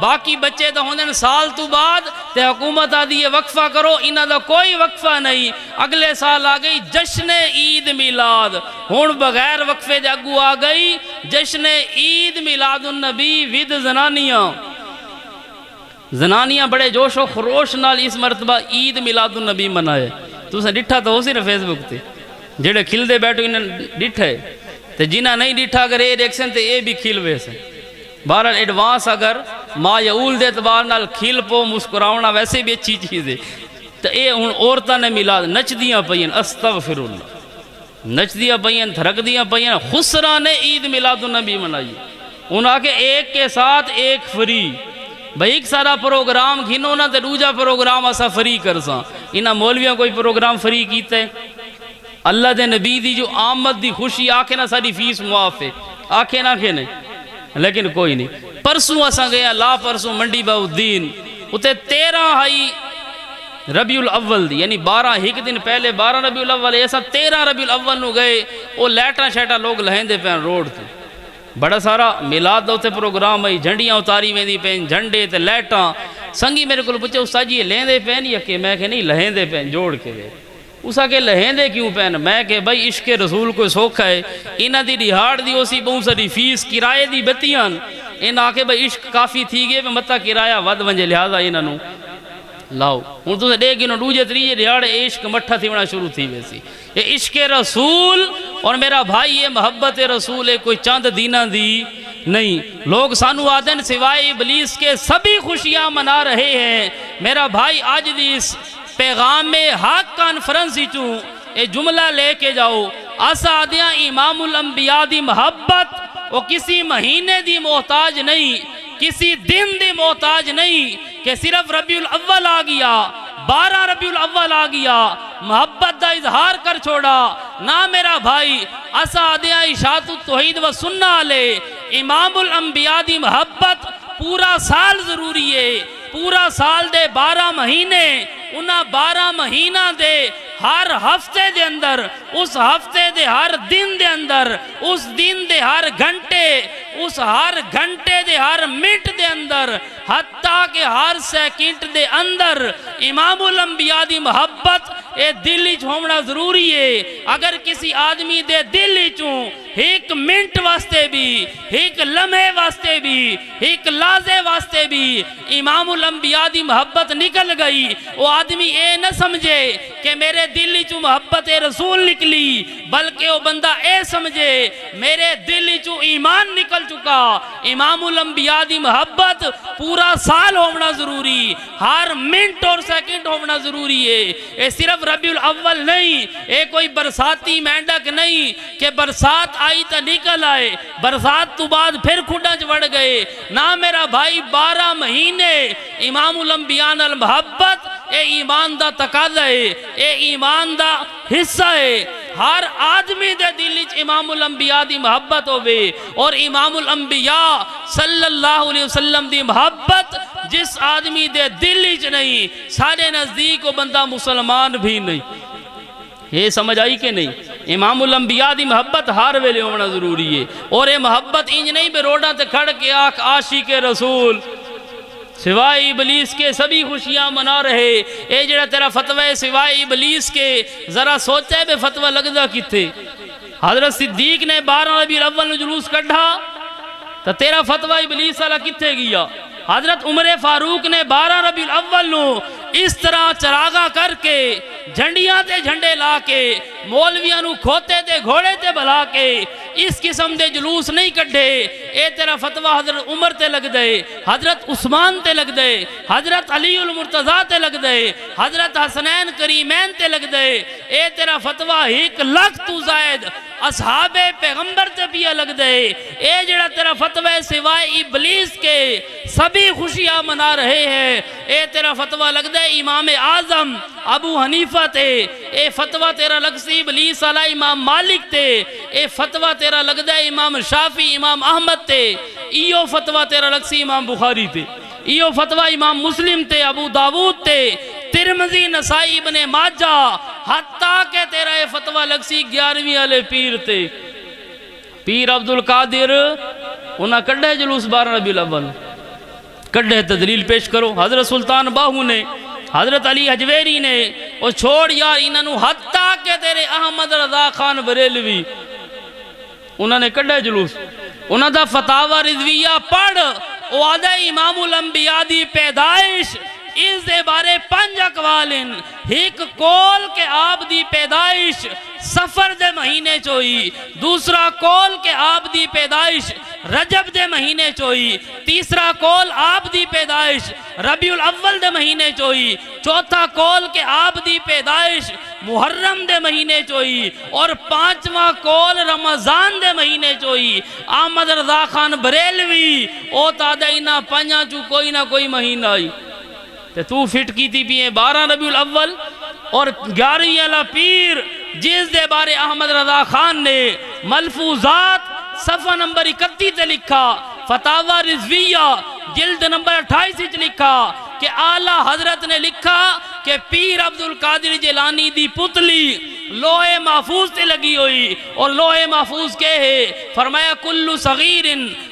باقی بچے تو ہوندن سال تو بعد تے حکومت آدھی وقفہ کرو، انہاں دا کوئی وقفہ نہیں۔ اگلے سال آگئی جشن عید میلاد، ہون بغیر وقفے دے اگو آگئی جشن عید میلاد النبی ود زنانیاں بڑے جوش و خروش نال اس مرتبہ عید میلاد النبی منائے۔ تو اسے ڈٹھا تو ہو سی نا فیس بک تے، جڑے کھل دے بیٹھو انہیں ڈٹھے تے جنہ نہیں ڈٹھا اگر اے ریکشن تے اے بھی کھل ویسے۔ بہرحال ایڈوانس اگر ما یعول دے اعتبار نال کھل پو مسکراونا ویسے بھی اچھی چیز ہے۔ تو اے ان عورتاں نے میلاد نچ دیاں پئین، استغفر اللہ، نچ دیاں پئین، تھرک دیاں پئین، خسرہ نے عید میلاد النبی منائی۔ انہاں کے ایک کے ساتھ ایک فری، بھئی ایک سارا پروگرام گھنو نا تے دوجا پروگرام اسا فری کرساں۔ انہاں مولویاں کوئی پروگرام فری کیتا ہے؟ اللہ دے نبی دی جو آمد دی خوشی آکھے نا ساری فیس معاف ہے، آکھے نا کہ نہیں، لیکن کوئی نہیں۔ پرسوں اساں گیا لا پرسوں منڈی باؤدین اتے 13 ہائی ربیع الاول دی، یعنی 12 ایک دن پہلے 12 ربیع الاول ایسا 13 ربیع الاول نو گئے، وہ لیٹاں شیٹاں لوگ لہندے پہن روڈ تے، بڑا سارا میلاد دوتے پروگرام آئی، جھنڈیاں اتاری میں دی پہن، جھنڈے تے لیٹاں۔ سنگی میرے کو پوچھے استاد جی یہ لہندے پہن یا کہ میں کہ نہیں لہندے پہن جوڑ کے گئے۔ اسا کہ لہندے کیوں پہن؟ میں کہ بھائی عشق رسول کوئی سوکھا ہے، انہاں دی دیہاڑ دی اسی بہت ساری فیس کرائے دی بتیاں، انہاں آکے بھائی عشق کافی تھی گئے متا کرایہ ود ونجے لہذا انہاں نو لاؤ۔ ہن تو دے گنو دوجے تریجے دیہاڑے عشق مٹھا تھیونا شروع تھی ویسی۔ یہ عشق رسول اور میرا بھائی یہ محبت رسول ہے، کوئی چاند دینہ دی نہیں۔ لوگ سانو آدن سوائے ابلیس کے سبھی خوشیاں منا رہے ہیں۔ میرا بھائی آج دی اس پیغام حق کانفرنس ہی چوں اے جملہ لے کے جاؤ، آسا آدیاں امام الانبیاء دی محبت وہ کسی مہینے دی محتاج نہیں، کسی دن دی محتاج نہیں کہ صرف ربیع الاول آ گیا، 12 ربیع الاول آ گیا محبت دا اظہار کر چھوڑا نہ میرا بھائی۔ آسا آدیاں اشاعت التوحید و سنہ لے امام الانبیاء دی محبت پورا سال ضروری ہے، پورا سال دے 12 مہینے، انہاں 12 مہینہ دے ہر ہفتے دے اندر، اس ہفتے دے ہر دن دے اندر، اس دن دے ہر گھنٹے، اس ہر گھنٹے دے ہر منٹ دے اندر، حتیٰ کہ ہر سیکنڈ دے اندر امام الانبیاء دی محبت اے دل وچ ہونا ضروری ہے۔ اگر کسی آدمی دے دل وچوں ایک منٹ واسطے بھی، ایک لمحے واسطے بھی، ایک لحظے واسطے بھی امام الانبیاء دی محبت نکل گئی، وہ آدمی اے نہ سمجھے کہ میرے دل چو محبت رسول نکلی، بلکہ وہ بندہ اے سمجھے میرے دل چو ایمان نکل چکا۔ امام الانبیاء دی محبت پورا سال ہونا ضروری، ہر منٹ اور سیکنڈ ہونا ضروری ہے۔ اے صرف ربیع الاول نہیں، اے کوئی برساتی مینڈک نہیں کہ برسات آئی تا نکل آئے، برسات تو بعد پھر کھڈا چڑھ گئے۔ نہ میرا بھائی 12 مہینے امام الانبیاء نال محبت اے ایمان دا تقاضا ہے، اے ایمان دا حصہ ہے۔ ہر آدمی دے دل وچ امام الانبیاء دی محبت ہوئے، اور امام الانبیاء صلی اللہ علیہ وسلم دی محبت جس آدمی دے دل وچ نہیں، سارے نزدیک وہ بندہ مسلمان بھی نہیں۔ یہ سمجھ آئی کہ نہیں؟ امام الانبیاء دی محبت ہر ویلے ہونا ضروری ہے، اور یہ محبت انج نہیں بے روڈاں تے کھڑ کے آکھ عاشق رسول سوائے ابلیس کے سبھی خوشیاں منا رہے۔ اے جڑا تیرا فتوہ ہے سوائے ابلیس کے، ذرا سوچے بے فتوہ لگدا کتے؟ حضرت صدیق نے 12 ربیع الاول نو جلوس کڈھا تو تیرا فتوہ ابلیس والا کتے گیا؟ حضرت عمر فاروق نے 12 ربیع الاول نو اس طرح چراغا کر کے، جھنڈیاں تے جھنڈے لا کے، مولویاں نو کھوتے تے گھوڑے تے بلا کے اس قسم دے جلوس نہیں کڈھے۔ اے تیرا فتوہ حضرت عمر تے لگ دے، حضرت عثمان تے لگ دے، حضرت علی المرتضیٰ تے لگ دے، حضرت حسنین کریمین تے لگ دے۔ اے تیرا فتوہ 1 لاکھ تو زائد اصحاب پیغمبر تے پیا لگ دے۔ اے جڑا تیرا فتوہ سوائے ابلیس کے سبھی خوشیاں منا رہے ہیں، اے تیرا فتوہ لگ دے امام اعظم ابو حنیفہ تے، اے فتوہ تیرا لگ سی ابلیس علی امام مالک تے، اے فتوہ تیرا لگ دے امام شافی امام احمد تے، ایو فتوہ تیرا لگ سی امام بخاری تے، ایو فتوہ امام مسلم تے، ابو داود تے، ترمذی نسائی ابن ماجہ، حتیٰ کہ تیرا یہ فتوہ لگ سی 11ویں والے پیر تے۔ پیر عبدالقادر انہاں کڈھے جلوس 12 ربیع الاول کڈھے تدلیل پیش کرو۔ حضرت سلطان باہو نے، حضرت علی حجویری نے، وہ چھوڑ یار انہاں نو، حتیٰ کہ تیرے احمد رضا خان بریلوی انہاں نے کڈھے جلوس، انہاں دا فتاوی رضویہ پڑھ، او آدھے امام الانبیاء دی پیدائش اس دے بارے 5 اقوالن، ایک کول کہ آپ دی پیدائش سفر دے مہینے چوئی، دوسرا کول کہ آپ دی پیدائش رجب دے مہینے چوئی، تیسرا کول آپ دی پیدائش ربیع الاول دے مہینے چوئی، چوتھا کول کہ آپ دی پیدائش محرم دے مہینے چوئی، اور 5واں کول رمضان دے مہینے چوئی۔ احمد رضا خان بریلوی او تا دے انہاں 5 چو کوئی نہ کوئی مہینہ آئی، تو فٹ کی تھی پیئے 12 ربیع الاول، اور 11ویں والا پیر جس دے بارے احمد رضا خان نے ملفوظات صفحہ نمبر 31 تے لکھا، فتاوی رضویہ جلد نمبر 28 وچ لکھا کہ اعلیٰ حضرت نے لکھا کہ پیر عبدالقادر جیلانی دی پتلی لوح محفوظ تے لگی ہوئی، اور لوح محفوظ کے ہے؟ فرمایا کل صغیر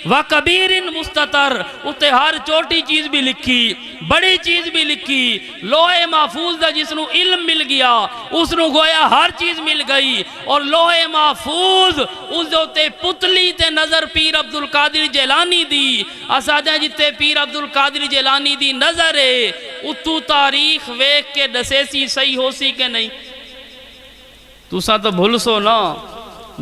و کبیر مستتر، اتے ہر چھوٹی چیز بھی لکھی، بڑی چیز بھی لکھی۔ لوح محفوظ دا جس نو علم مل گیا اس نو گویا ہر چیز مل گئی، اور لوح محفوظ اس دوتے پتلی تے نظر پیر عبدالقادر جیلانی دی، اساجہ جتے پیر عبدالقادر جیلانی دی نظر ہے، اتو تاریخ ویک کے دسیسی صحیح ہو سی کہ نہیں؟ تو سا تو بھول سو نا،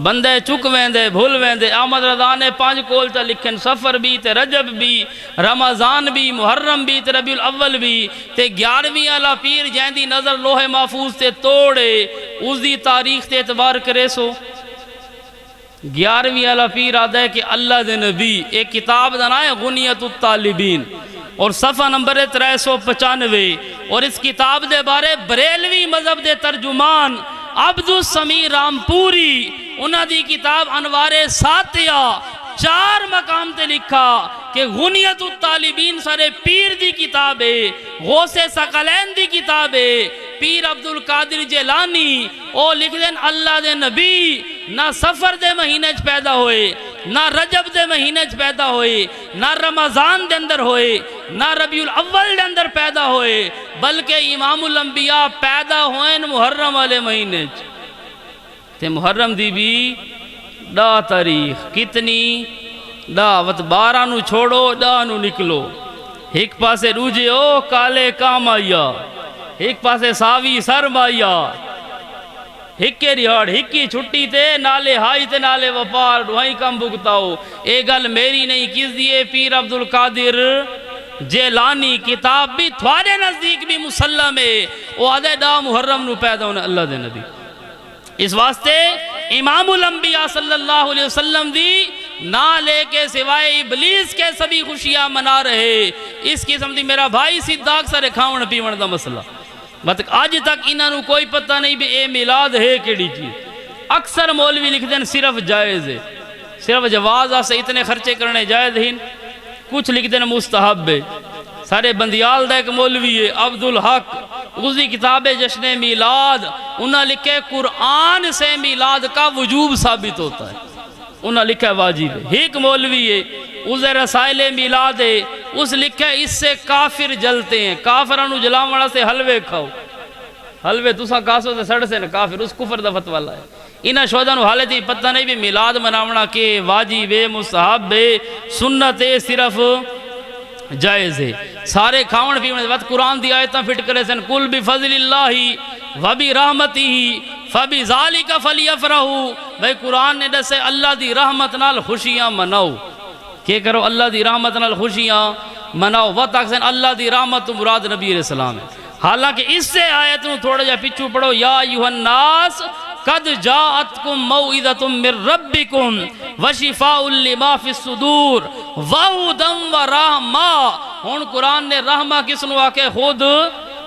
بندے چک ویندے بھول ویندے۔ احمد رضا نے 5 کول تا لکھن، سفر بھی تے رجب بھی، رمضان بھی، محرم بھی تے ربیع الاول بھی، تے 11ویں والا پیر جیندی نظر لوح محفوظ تے توڑے اس دی تاریخ تے اعتبار کرے سو۔ 11ویں والا پیر آدھا ہے کہ اللہ دے نبی، ایک کتاب دا نام ہے غنیت الطالبین، اور صفحہ نمبر 395، اور اس کتاب دے بارے بریلوی مذہب دے ترجمان عبد السمیع رامپوری انہاں دی کتاب انوار ساتیہ 4 مقام تے لکھا کہ غنیت الطالبین سارے پیر دی کتاب ہے، غوث ثقلین دی کتاب ہے۔ پیر عبدالقادر جیلانی او لکھ دین اللہ دے نبی نہ سفر دے مہینے چ پیدا ہوئے، نہ رجب دے مہینے چ پیدا ہوئے، نہ رمضان دے اندر ہوئے، نہ ربیع الاول دے اندر پیدا ہوئے، بلکہ امام الانبیاء پیدا ہوئے محرم والے مہینے چ۔ تے محرم دی بھی دا تاریخ کتنی دعوت 12 نو چھوڑو 10 نو نکلو ایک پاسے روجے او کالے کام آیا ایک پاسے ساوی سرم آیا ہکے ریاڑ ہکی چھٹی تے نالے ہائی تے نالے وپار ڈوائیں کم بھگتاؤ اے گل میری نہیں کس دیئے پیر عبدالقادر جیلانی کتاب بھی تھوارے نزدیک بھی مسلم ہے وہ آدھے دا محرم نو پیدا ہونا اللہ دے نبی اس واسطے امام الانبیاء صلی اللہ علیہ وسلم دی نہ لے کے سوائے ابلیس کے سبھی خوشیاں منا رہے اس قسم دی میرا بھائی صداق سارے کھاون پیون دا مسئلہ مطلب آج تک انہاں نو کوئی پتہ نہیں بھی اے میلاد ہے کیڑی چیز اکثر مولوی لکھ دیں صرف جائز ہے صرف جواز سے اتنے خرچے کرنے جائز ہی کچھ لکھ دیں مستحب ہے سارے بندیال دا ایک مولوی ہے عبدالحق اس کی کتاب جشن میلاد انہاں لکھے قرآن سے میلاد کا وجوب ثابت ہوتا ہے انہاں لکھا واجب ہے ایک مولوی ہے اس رسائل میلاد ہے اس لکھے اس سے کافر جلتے ہیں کافرانو جلاوڑا سے حلوے کھاؤ حلوے تسا کاسو سے سڑ سے نا کافر اس کفر دا فتوہ ہے انہاں شہدانو حالت ہی پتہ نہیں بھی میلاد مناونا کے واجب ہے مستحب ہے سنت ہے صرف جائز ہے سارے کھاون پیون وقت قرآن دی آیتاں فٹ کرے سن کل بفضل اللہ وبرحمتہ فبذالک فلیفرحوا بھئی قرآن نے دسے اللہ دی رحمت نال خوشیاں مناؤ کہ کرو اللہ دی رحمت نال خوشیاں مناؤ وقت اکسن اللہ دی رحمت مراد نبی علیہ السلام ہے حالانکہ اس سے آیت نو تھوڑا جا پچھو پڑھو یا ایھا الناس قد جاءتکم موعظۃ من ربکم وشفاء لما فی الصدور وہدی ورحمہ ہن قرآن نے رحمہ کس نو آکے خود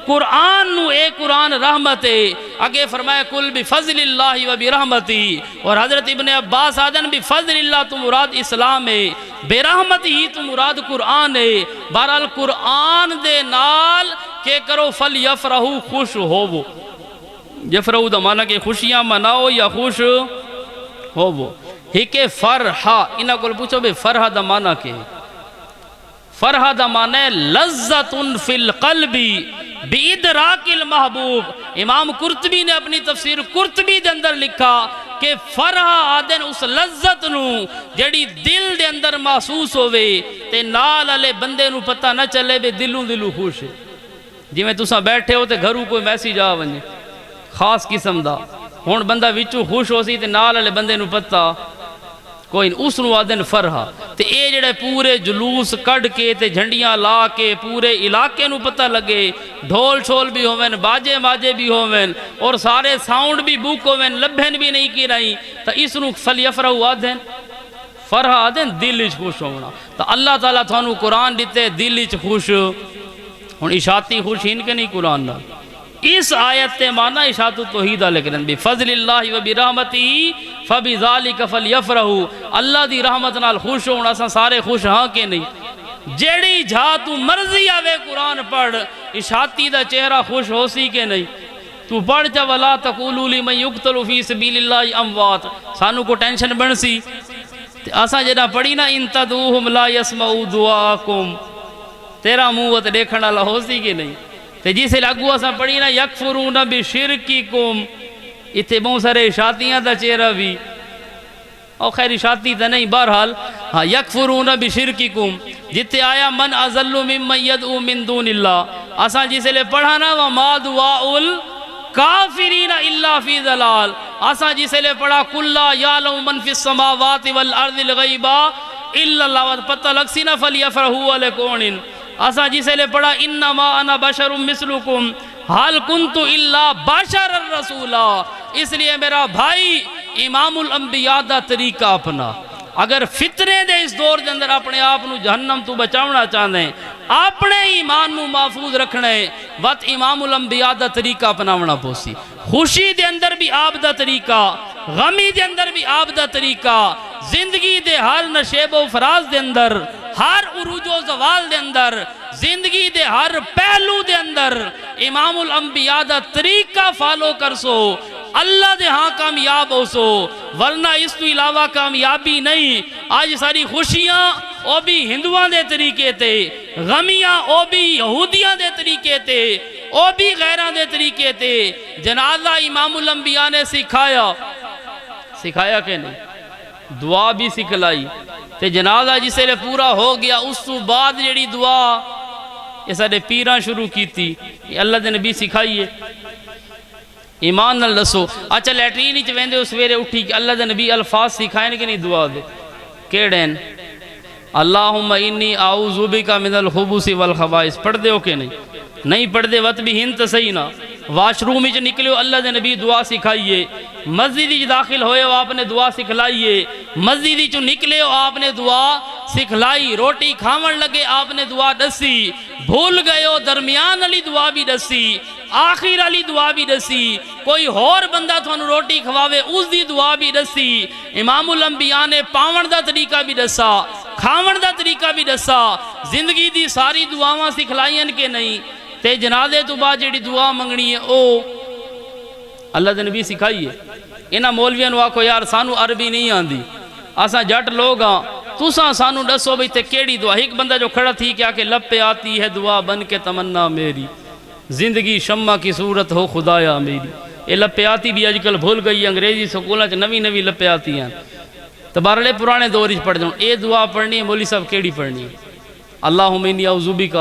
قرآن نو اے قرآن رحمت ہے اگے فرمایا کل بفضل اللہ و برحمتی اور حضرت ابن عباس آدن بفضل اللہ تو مراد اسلام ہے برحمت ہی تو مراد قرآن ہے بہرحال قرآن دے نال کہ کرو فلیفرحوا خوش ہوو یفرحوا دا معنی کہ خوشیاں مناؤ یا خوش ہوو ہکے فرحہ انہاں کو پوچھو بے فرحہ دا معنی کہ فرحہ دا معنی لذت فی القلب بِإِدْرَاكِ المحبوب امام قرطبی نے اپنی تفسیر قرطبی دے اندر لکھا کہ فرح آدن اس لذت نو جڑی دل دے اندر محسوس ہوئے تے نال علی بندے نو پتہ نہ چلے بے دلوں خوش ہے جی میں تساں بیٹھے ہو تے گھروں کوئی میسیج آ ونجے خاص قسم دا ہون بندہ وچوں خوش ہو سی تے نال علی بندے نو پتہ کوئی اس نو آدن فرحہ تے اے جڑے پورے جلوس کڑ کے تے جھنڈیاں لا کے پورے علاقے نو پتہ لگے ڈھول چھول بھی ہوویں باجے ماجے بھی ہوویں اور سارے ساؤنڈ بھی بوک ہوویں لبھن بھی نہیں کی رہی تا اس نو فلیفرحوا آدن فرحہ آدن دل وچ خوش ہونا تا اللہ تعالیٰ تھانو قرآن دیتے دل وچ خوش ہن اشاعتی خوش ہن کے نہیں قرآن نال اس آیت تے معنی اشاعت توحید لکھن بفضل اللہ و برحمتہ فبذالک فلیفرحوا اللہ دی رحمت نال خوش ہونا اساں سارے خوش ہاں کہ نہیں جیڑی جھا تو مرضی آوے قرآن پڑھ اشاعتی دا چہرہ خوش ہو سی کہ نہیں تو پڑھ جا ولا تقولوا لمن یقتل فی سبیل اللہ اموات سانو کو ٹینشن بن سی اساں جڑا پڑھی نا ان تدعوہم لا یسمعوا دعاءکم تیرا منہ تے دیکھن والا ہو سی کہ نہیں تے جسے لگو اساں پڑھی نا یکفرون بشرککم اتنے بہت سارے اشاعتیاں دا چہرہ بھی اور خیر اشاعتی تا نہیں بہرحال ہاں یکفرون بشرککم جتے آیا من اضل ممن یدعو من دون اللہ اساں جسے لے پڑھا نا وما دعاء الکافرین الا فی ضلال اساں جسے لے پڑھا کل لا یعلم من فی السماوات والارض الغیب الا اللہ پتہ لگ سی نا فلیفرحوا لکون اساں جسے لے پڑھا انما انا بشر مثلکم حال کنت الا بشر الرسولہ اس لیے میرا بھائی امام الانبیاء دا طریقہ اپنا اگر فطرے دے اس دور دے اندر اپنے آپ نو جہنم تو بچاونا چاہنے اپنے ایمان نو محفوظ رکھنے وقت امام الانبیاء دا طریقہ اپناونا پوسی خوشی دے اندر بھی آپ دا طریقہ غمی دے اندر بھی آپ دا طریقہ زندگی دے ہر نشیب و فراز دے اندر ہر عروج و زوال دے اندر زندگی دے ہر پہلو دے اندر امام الانبیاء دا طریقہ فالو کر سو اللہ دے ہاں کامیاب ہو سو ورنہ اس تو علاوہ کامیابی نہیں آج ساری خوشیاں او بھی ہندوان دے طریقے تے غمیاں او بھی یہودیاں دے طریقے تے او بھی غیران دے طریقے تے جنازہ امام الانبیاء نے سکھایا کہ نہیں دعا بھی سکھلائی تے جنازہ جس لے پورا ہو گیا اس تو بعد جڑی دعا یہ سارے پیران شروع کی تھی یہ اللہ دے نبی سکھائیے ایمان نال دسو اچھا لیٹرین وچ ویندے ہو سویرے اٹھی کہ اللہ دے نبی الفاظ سکھائیں کہ نہیں دعا دے کیڑے ہیں اللہم انی اعوذ بک من الخبث والخبائث پڑھ دے ہو کہ نہیں پڑھ دے وقت بھی ہن تے صحیح نا واش روم وچ نکلو اللہ دے نبی دعا سکھائیے مسجد وچ داخل ہوئے ہو آپ نے دعا سکھلائیے مسجد وچ نکلے ہو آپ نے دعا سکھلائی روٹی کھاون لگے آپ نے دعا دسی بھول گئے ہو درمیان والی دعا بھی دسی آخر والی دعا بھی دسی کوئی اور بندہ تھانو روٹی کھواوے اس دی دعا بھی دسی امام الانبیاء نے پاون دا طریقہ بھی دسا کھاون دا طریقہ بھی دسا زندگی دی ساری دعاواں سکھلائیں کہ نہیں تے جنازے تو بعد جڑی دعا منگنی ہے او اللہ دے نبی سکھائیے انہاں مولویاں نو آکھو یار سانو عربی نہیں آندی اساں جٹ لوگ ہاں تساں سانو دسو بھئی تے کیڑی دعا ایک بندہ جو کھڑا تھی کیا کہ لب پہ آتی ہے دعا بن کے تمنا میری زندگی شمع کی صورت ہو خدایا میری یہ لب پہ آتی بھی آج کل بھول گئی انگریزی سکولہ چ نوی نوی لب پہ آتی ہیں تو بارلے پرانے دور پڑھ جاؤں اے دعا پڑھنی ہے مولی صاحب کیڑی پڑھنی ہے اللہم انی اعوذ بک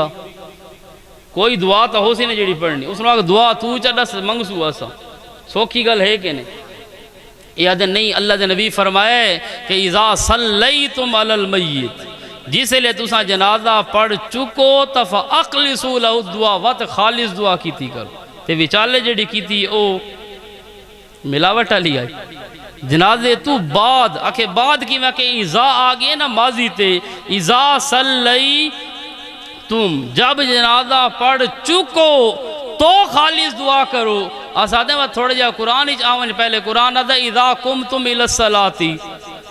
کوئی دعا تو ہو سی نہ جڑی پڑھنی اس نے کہا دعا تو چڑس منگسو اسا سوکھی گل ہے کہ نہیں یاد نہیں اللہ دے نبی فرمائے کہ اذا صلیتم علی المیت جس لئے تساں جنازہ پڑھ چکو تف اقلسو لہو دعا وقت خالص دعا کیتی کرو تے وچالے جڑی کیتی او ملاوٹ علی آئی جنازے تو بعد آکھے بعد کی میں کہ اذا آگئے نا ماضی تے اذا صلی تم جب جنازہ پڑھ چکو تو خالص دعا کرو آسادیں وہ تھوڑے جا قرآن ہی آون پہلے قرآن آدھا اذا قمتم الی الصلاۃ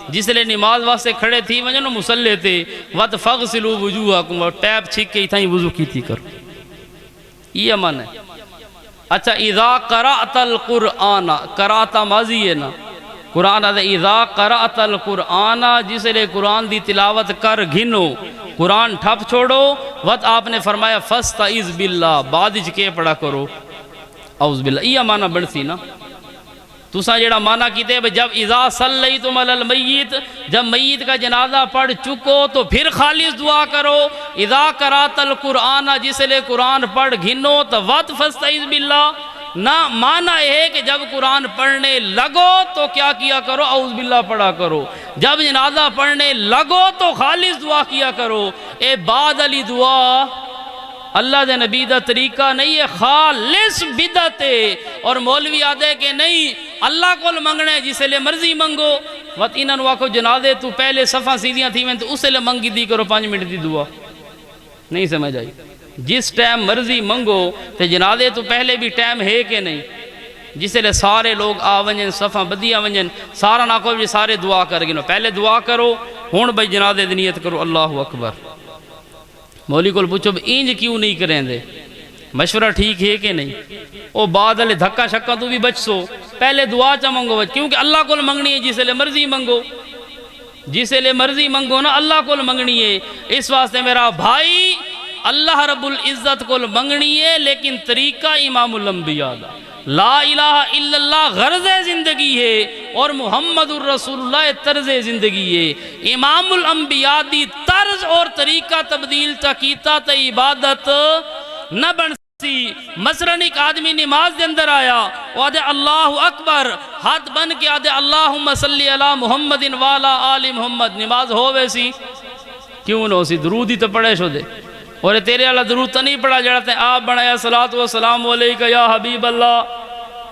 جس لئے نماز واسطے کھڑے تھی وجنو مسلے تے وَتْ فَغْسِلُوا وُجُوهَكُمْ اور ٹیپ چھک کے ہی وضو کی تھی کرو یہ من ہے اچھا اذا قرأت القرآن قرأتا ماضی ہے نا قرآن آدھا اذا قرأت القرآن جس لئے قرآن دی تلاوت کر گھنو قرآن ٹھپ چھوڑو وقت آپ نے فرمایا فَاسْتَعِذْ بِاللَّهِ بعد کے پڑھا کرو اعوذ باللہ یہ معنی بڑھتی نا تُساں جڑا معنی کیتے ہیں جب اذا صلیتم علی المیت جب میت کا جنازہ پڑھ چکو تو پھر خالص دعا کرو اذا قرأت القرآن جس لئے قرآن پڑھ گھنو تو وقت فاستعذ باللہ نہ معنی ہے کہ جب قرآن پڑھنے لگو تو کیا کیا کرو اعوذ باللہ پڑھا کرو جب جنازہ پڑھنے لگو تو خالص دعا کیا کرو اے بعد علی دعا اللہ دے نبی دا طریقہ نہیں ہے خالص بدعت ہے اور مولوی آدھے کہ نہیں اللہ کو منگنے جسے لے مرضی منگو وقت انہوں واقعو جنازے تو پہلے صفحہ سیدھیاں تھی میں تو اسے لے منگی دی کرو 5 منٹ دی دعا نہیں سمجھ آئی جس ٹائم مرضی منگو تے جنازے تو پہلے بھی ٹائم ہے کہ نہیں جسے لے سارے لوگ آونجن صفحہ بدیاں ونجن سارا نہ کوئی سارے دعا کر گئے پہلے دعا کرو ہون بھائی جنازے دی نیت کرو اللہ اکبر مولی کو پوچھو اینج کیوں نہیں کریں دے مشورہ ٹھیک ہے کہ نہیں او بعد علی دھکا شکا تو بھی بچ سو پہلے دعا چا منگو بچ کیونکہ اللہ کو منگنی ہے جسے لے مرضی منگو جسے لے مرضی منگو نا اللہ کو منگنی ہے اس واسطے میرا بھائی اللہ رب العزت کو منگنی ہے لیکن طریقہ امام الانبیاء دا لا الہ الا اللہ غرض زندگی ہے اور محمد الرسول اللہ طرز زندگی ہے امام الانبیاء دی طرز اور طریقہ تبدیل تا کیتا تا عبادت نہ بن سی مثلاً ایک آدمی نماز دے اندر آیا وہ آدھے اللہ اکبر ہاتھ بن کے آدھے اللہم صلی علی محمد والا آل محمد نماز ہو ویسی کیوں نہ ہو سی درود ہی تو پڑھے شو دے اور تیرے اللہ درود تو نہیں پڑھا جڑاتے آپ بنایا صلاۃ و سلام علیکہ یا حبیب اللہ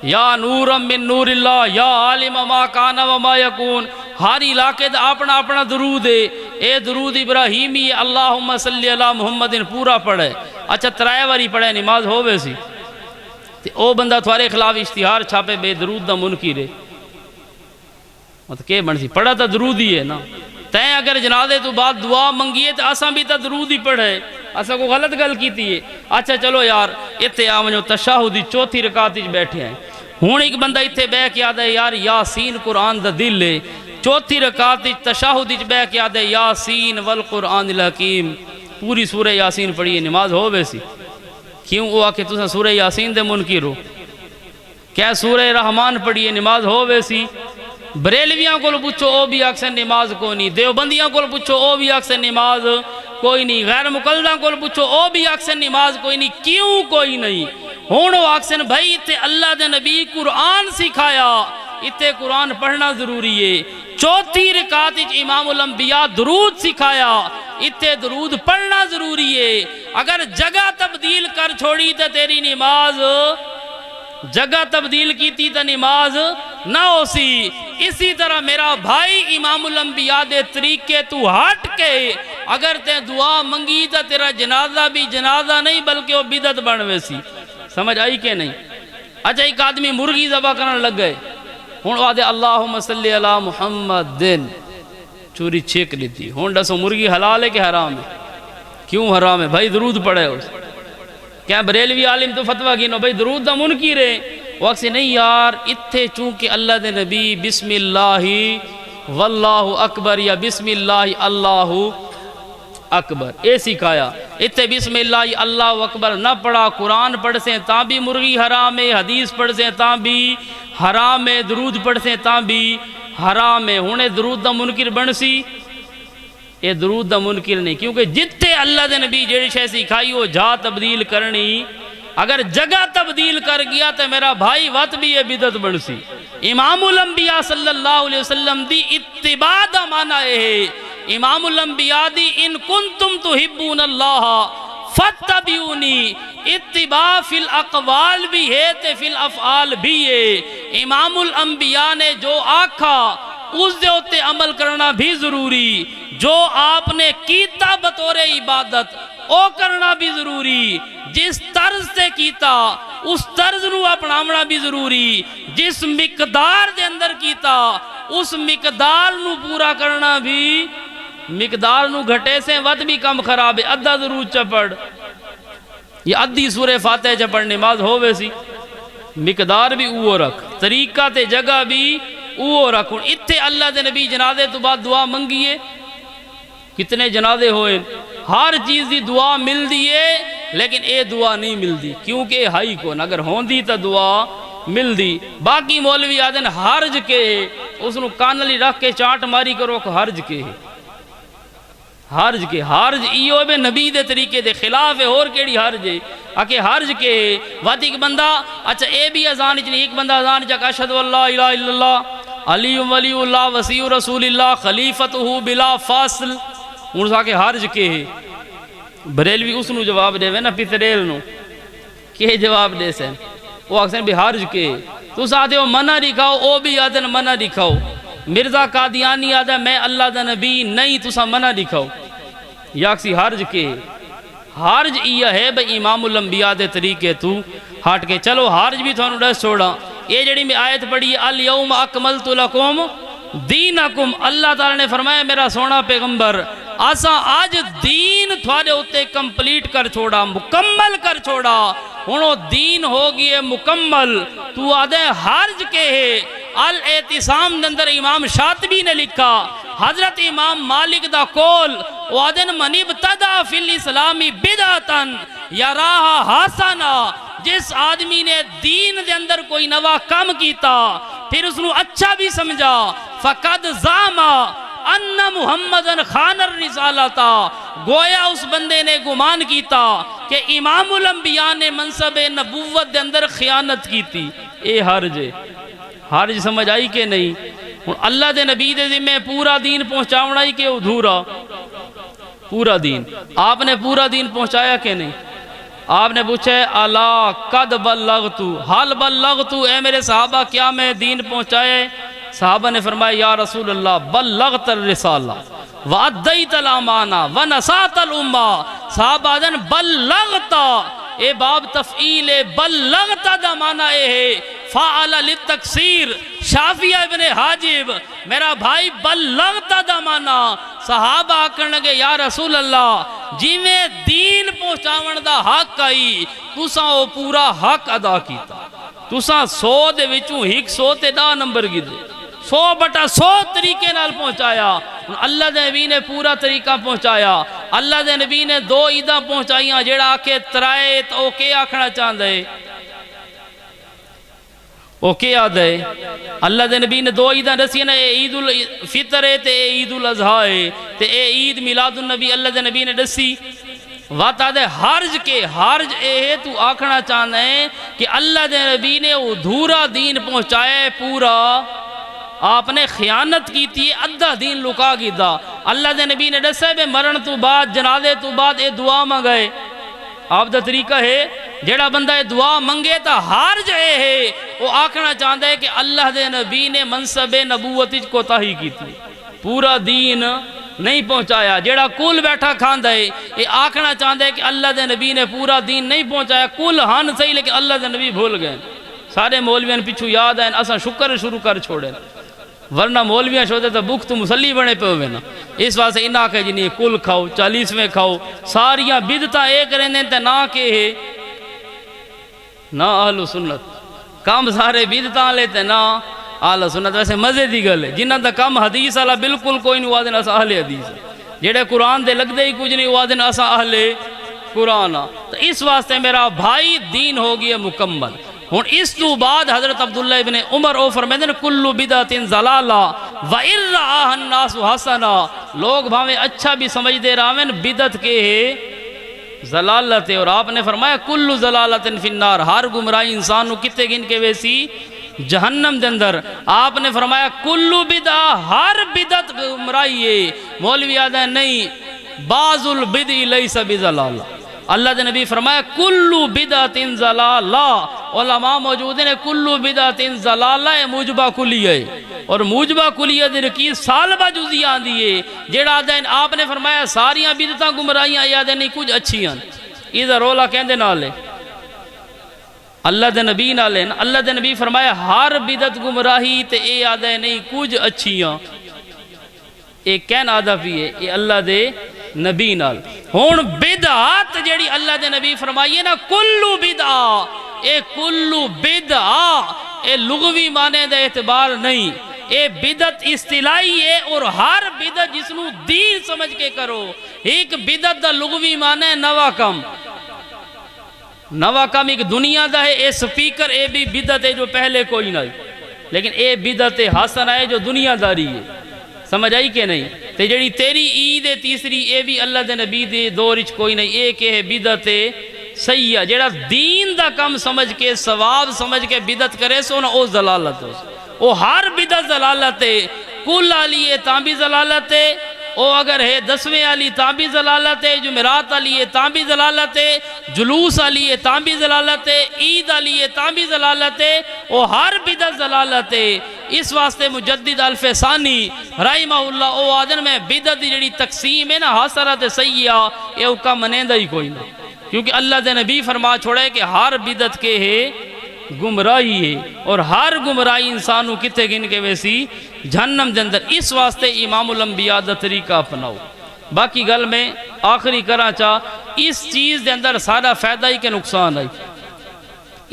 یا نورا من نور اللہ یا عالم ما کان و ما یکون ہر علاقے دا اپنا اپنا درود ہے اے درود ابراہیمی ہے اللہم صلی علی محمد پورا پڑھے اچھا ترائے واری پڑھے نماز ہو ویسی او بندہ تھوارے خلاف اشتہار چھاپے بے درود دا منکر ہے مطلب کہ بن سی پڑھا تا درود ہی ہے نا تین اگر جنازے تو بعد دعا منگیے تو اساں بھی تا درود ہی پڑھے اساں کو غلط گل کیتی ہے اچھا چلو یار اتنے آمنو تشہدی چوتھی رکعت وچ بیٹھے ہیں ہون ایک بندہ اتنے بہ کے آدھا ہے یار یاسین قرآن دا دل ہے چوتھی رکعت وچ تشہد وچ بہ کے آدھا ہے یاسین والقرآن الحکیم پوری سورہ یاسین پڑھیے نماز ہو ویسی کیوں وہ آکے تساں سورہ یاسین دے منکر ہو کیا سورہ رحمان پڑھیے نماز ہو ویسی بریلویاں کو پوچھو او بھی اکثر نماز کوئی نہیں، دیوبندیاں کو پوچھو او بھی اکثر نماز کوئی نہیں، غیر مقلدہ کو پوچھو او بھی اکثر نماز کوئی نہیں، کیوں کوئی نہیں؟ ہون وہ اکثر بھائی تے اللہ دے نبی قرآن سکھایا، اتے قرآن پڑھنا ضروری ہے۔ چوتھی رکعت امام الانبیاء درود سکھایا، اتے درود پڑھنا ضروری ہے۔ اگر جگہ تبدیل کر چھوڑی تو تیری نماز، جگہ تبدیل کی تھی تو نماز نہ ہو سی۔ اسی طرح میرا بھائی امام الانبیاء دے طریقے تو ہٹ کے اگر تے دعا منگی تو تیرا جنازہ بھی جنازہ نہیں بلکہ وہ بدعت بنوے سی۔ سمجھ آئی کہ نہیں؟ اچھا ایک آدمی مرغی ذبح کرنے لگ گئے، ہون آدھے اللہم صلی علی محمد دن چوری چھیک لیتی، ہون ڈسو مرغی حلال ہے کہ حرام ہے؟ کیوں حرام ہے؟ بھائی درود پڑھے اس کیا بریلوی عالم تو فتوہ گینو بھائی درود دا منکر ہے؟ وہ اکسی نہیں یار، اتھے چونکہ اللہ دے نبی بسم اللہ واللہ اکبر یا بسم اللہ اللہ اکبر اے سکھایا، اتھے بسم اللہ اللہ اکبر نہ پڑھا، قرآن پڑھ سے تاں بھی مرغی حرام ہے، حدیث پڑھ سے تاں بھی حرام ہے، درود پڑھ سے تاں بھی حرام ہے۔ ہونے درود دا منکر بن سی، یہ درود دا منکر نہیں، کیونکہ جتنے اللہ دے نبی جیڑی شے سکھائی وہ جا تبدیل کرنی، اگر جگہ تبدیل کر گیا تو میرا بھائی وقت بھی یہ بدعت بن سی۔ امام الانبیاء صلی اللہ علیہ وسلم دی اتباع دا معنی ہے، امام الانبیاء دی ان کنتم تحبون اللہ فاتبعونی، اتباع فی الاقوال بھی ہے تے فی الافعال بھی ہے۔ امام الانبیاء نے جو آکھا اس دے ہوتے عمل کرنا بھی ضروری، جو آپ نے کیتا بطور عبادت او کرنا بھی ضروری، جس طرز سے کیتا اس طرز نو اپنامنا بھی ضروری، جس مقدار دے اندر کیتا اس مقدار نو پورا کرنا بھی، مقدار نو گھٹے سے وقت بھی کم خراب ہے، ادھا ضرور چپڑ یہ ادھی سورہ فاتحہ چپڑ نماز ہووے سی، مقدار بھی اوہ رکھ، طریقہ تے جگہ بھی اوہ رکھ۔ اتھے اللہ دے نبی جنازے تو بعد دعا منگیے، کتنے جنازے ہوئے، ہر چیز دی دعا مل دیئے لیکن اے دعا نہیں مل دی، کیونکہ ہائی کون اگر ہون دی تا دعا مل دی۔ باقی مولوی آدھن حرج کے اس نو کانلی رکھ کے چانٹ ماری کرو کہ حرج کے حرج کے حرج ایو بے نبی دے طریقے دے خلاف ہے، اور کیڑی حرج ہے اکے حرج کے وقت ایک بندہ اچھا اے بھی اذان اچھنی ایک بندہ اذان اچھا کہ اشہد واللہ الہ الا اللہ علی ولی اللہ وسیع رسول اللہ خلیفتہ بلا فاصل، انہوں سا کہ حرج کے بریلوی اس نو جواب دے وے نا پتریل نو کہ جواب دے سین وہ اکثر بھی حرج کے تو ساتھے ہو منع دکھاؤ، او بھی آدھن منع دکھاؤ، مرزا قادیانی آدھا میں اللہ دا نبی نہیں تو سا منع دکھاؤ، یا کسی حرج کے حرج یہ ہے بھئی امام الانبیاء دے طریقے تو ہٹ کے چلو حرج بھی تھانو ڈس چھوڑا۔ یہ جڑی میں آیت پڑھی الیوم اکملت لکم دینکم، اللہ تعالیٰ نے فرمایا میرا سونا پیغمبر آسا آج دین تھوڑے ہوتے کمپلیٹ کر چھوڑا، مکمل کر چھوڑا، انہوں دین ہوگی مکمل، تو آدھے حرج کے ہے۔ الاعتصام دندر امام شاطبی نے لکھا، حضرت امام مالک دا کول وعدن من ابتدا فی الاسلامی بدعتن یراہا حسنا، جس آدمی نے دین دے اندر کوئی نوا کام کیتا پھر اس نو اچھا بھی سمجھا، فقد زاما ان محمدن خان الرسالتا، گویا اس بندے نے گمان کیتا کہ امام الانبیاء نے منصب نبوت دے اندر خیانت کی تھی۔ اے حرج ہے، حرج سمجھ آئی کہ نہیں؟ اللہ دے نبی دے ذمہ پورا دین پہنچاونا ہی کہ ادھورا پورا دین، آپ نے پورا دین پہنچایا کہ نہیں؟ آپ نے پوچھا الا قد بلغتو، حال بلغتو، اے میرے صحابہ کیا میں دین پہنچائے؟ صحابہ نے فرمایا یا رسول اللہ بلغت الرسالہ وعدیت الامانہ ونصات الامہ، صحابہ دن بلغتا، اے باب تفعیل بلغتا دا معنی اے ہے فعل للتکسیر، شافیہ ابن حاجب میرا بھائی بلغتا دا معنی، صحابہ آکر لگے یا رسول اللہ جی میں دین پہنچاون دا حق آئی تساں او پورا حق ادا کیتا، تساں 100 دے وچوں 100 تے 10 نمبر کی دے 100/100 طریقے نال پہنچایا۔ اللہ دے نبی نے پورا طریقہ پہنچایا، اللہ دے نبی نے 2 عیداں پہنچائیاں، جیڑا آکے ترائے تو کے آکھنا چاہندے وہ کیا یاد ہے اللہ دے نبی نے 2 عیداں دسیاں نے، اے عید الفطر ہے تے اے عید الاضحیٰ ہے تے اے عید میلاد النبی اللہ دے نبی نے دسی۔ وات آدھے حرج کے حرج اے ہے تو آکھنا چاہنا ہے کہ اللہ دے نبی نے ادھورا دین پہنچایا پورا، آپ نے خیانت کی تھی، ادھا دین لکا کی دا۔ اللہ دے نبی نے دسے بے مرن تو بعد جنازے تو بعد اے دعا مانگائے۔ آپ دا طریقہ ہے جیڑا بندہ اے دعا منگے تا حرج اے ہے وہ آکھنا چاہتا ہے کہ اللہ دے نبی نے منصب نبوت کوتاہی کی تھی، پورا دین نہیں پہنچایا۔ جیڑا کل بیٹھا کھاندا ہے یہ آکھنا چاہتا ہے کہ اللہ دے نبی نے پورا دین نہیں پہنچایا، کل ہن صحیح لیکن اللہ دے نبی بھول گئے۔ سارے مولویاں پچھو یاد آئیں اساں شکر شروع کر چھوڑیں، ورنہ مولویاں شوتے تو بک تو مسلی بنے پہ ہوئے نا۔ اس واسطے انہاں کہ جنہیں کل کھاؤ 40ویں کھاؤ، ساریاں بدتاں ایک رہنے تے نہ کہ ہے نہ اہل سنت، کام سارے بدتاں لیتے نہ اہل سنت۔ ویسے مزے دی گل ہے جنہاں دا کم حدیث والا بالکل کوئی نہیں، وادن اسا اہل حدیث ہے، جڑے قرآن دے لگ دے ہی کچھ نہیں، وادن اسا اہل قرآن۔ تو اس واسطے میرا بھائی دین ہو گیا مکمل۔ ہن اس تو بعد حضرت عبداللہ ابن عمر او فرمائے ہیں کل بدعت ضلالہ وَإِن رَآهَا النَّاسُ حَسَنًا، لوگ بھاویں اچھا بھی سمجھتے رہاں بدعت کے ہے ضلالت ہے، اور آپ نے فرمایا کل ضلالت فی النار، ہر گمراہی انسان کتے گن کے ویسی جہنم دے اندر۔ آپ نے فرمایا کل بدع، ہر بدعت گمراہی ہے۔ مولوی آدھا نہیں بعض البدع لیس بضلالہ، اللہ دے نبی فرمایا کلو بدعت ضلالہ، علماء موجود ہیں کلو بدعت ضلالہ موجبہ کلیہ ہے، اور موجبہ کلیہ دے رکی سالبہ جزیاں دیئے جیڑا دین آپ نے فرمایا ساریاں بدعتاں گمراہیاں یاد نہیں کچھ اچھیاں، ادھر رولا کہندے نالے اللہ دے نبی نالے۔ اللہ دے نبی فرمایا ہر بدعت گمراہی تے اے یاد نہیں کچھ اچھیاں، ایک کہن آدھا بھی ہے یہ اللہ دے نبی نال۔ ہون بدعات جیڑی اللہ دے نبی فرمائیے نا کلو بدعا، اے کلو بدعا اے لغوی معنی دے اعتبار نہیں، اے بدعت اصطلاحی ہے، اور ہر بدعت جس نو دین سمجھ کے کرو۔ ایک بدعت دا لغوی معنی ہے نوا کم، نوا کم ایک دنیا دا ہے، اے سپیکر اے بھی بدعت ہے جو پہلے کوئی نہیں، لیکن اے بدعت حسن ہے جو دنیا داری ہے، سمجھ آئی کہ نہیں؟ تے جڑی تیری عید ہے تیسری اے بھی اللہ دے نبی دے دور وچ کوئی نہیں، اے کہ ہے بدعت سیئہ، جڑا دین دا کم سمجھ کے ثواب سمجھ کے بدعت کرے سو نا او ضلالت ہو، او ہر بدعت ضلالت ہے، کل علی ہے تاں بھی ضلالت ہے، او اگر ہے 10ویں علی تاں بھی ضلالت ہے، جمعرات علی ہے تاں بھی ضلالت ہے، جلوس علی ہے تاں بھی ضلالت ہے، عید علی ہے تاں بھی ضلالت ہے، او ہر بدعت ضلالت ہے۔ اس واسطے مجدد الفسانی رحمہ اللہ او آدن میں بدعت جڑی تقسیم ہے نا حسنات سیئہ اے اوکا منیندہ ہی کوئی نہیں، کیونکہ اللہ دے نبی فرما چھوڑے کہ ہر بدعت کے ہے گمراہی ہے، اور ہر گمراہی انسانوں کتے گن کے ویسی جہنم دے اندر۔ اس واسطے امام الانبیاء دا طریقہ اپناؤ۔ باقی گل میں آخری کرا چاہ اس چیز دے اندر سارا فائدہ ہی کے نقصان ہے۔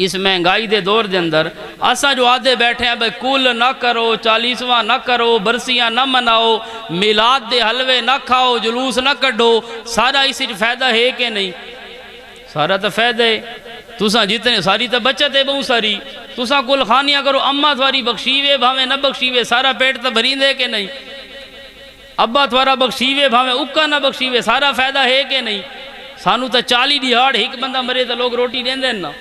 اس مہنگائی دے دور دے اندر اسا جو آدھے بیٹھے ہیں بھئی کل نہ کرو، 40واں نہ کرو، برسیاں نہ مناؤ، میلاد دے حلوے نہ کھاؤ، جلوس نہ کڈو، سارا اس فائدہ ہے کہ نہیں؟ سارا تو فائدہ ہے، تساں جتنے ساری تو بچت ہے بہت ساری، تساں کل خانیاں کرو، اماں تھواری بخشیوے بھاویں نہ بخشیوے سارا پیٹ تو بھرین دے کہ نہیں؟ ابا تھوارا بخشیوے بھاویں اکا نہ بخشیوے سارا فائدہ ہے کہ نہیں؟ سانو تو 40 دیہاڑ ایک بندہ مرے تو لوگ روٹی دیں دیں نا،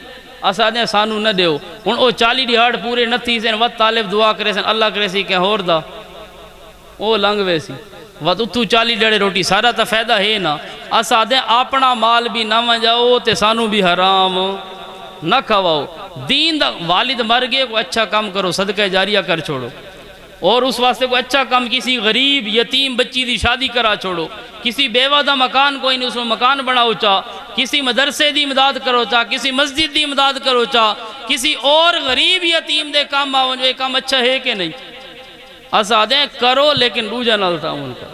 اسا دیں سانو نہ دیو، ہن او 40 دیہاڑ پورے نہ تھی سن، وقت طالب دعا کرے سن اللہ کرے سی کہ ہور دا او لنگ ویسی وقت اتو 40 ڈیڑے روٹی سارا تا فائدہ ہے نا۔ اسا دیں اپنا مال بھی نہ منجاؤ تے سانو بھی حرام نہ کھواؤ، دین دا والد مر گئے کوئی اچھا کام کرو، صدقہ جاریہ کر چھوڑو، اور اس واسطے کوئی اچھا کام کسی غریب یتیم بچی دی شادی کرا چھوڑو، کسی بیوہ دا مکان کوئی نہیں اس میں مکان بناؤ چاہ، کسی مدرسے دی امداد کرو چاہ، کسی مسجد دی امداد کرو چاہ، کسی اور غریب یتیم دے کام آؤ، جو یہ کام اچھا ہے کہ نہیں؟ اسا دیں کرو لیکن دوجا نال تعاون کرو،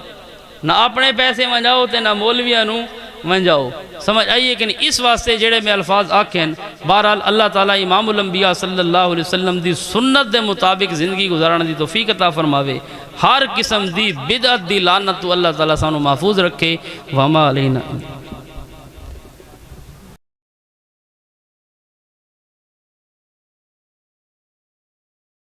نہ اپنے پیسے منجاؤ تے نہ مولویاں نو منجاؤ، سمجھ آئیے کہ نہیں؟ اس واسطے جڑے میں الفاظ آکھیں بہرحال اللہ تعالیٰ امام الانبیاء صلی اللہ علیہ وسلم دی سنت دے مطابق زندگی گزارن دی توفیق عطا فرماوے، ہر قسم دی بدعت دی لعنت تو اللہ تعالیٰ سانو محفوظ رکھے، وما علینا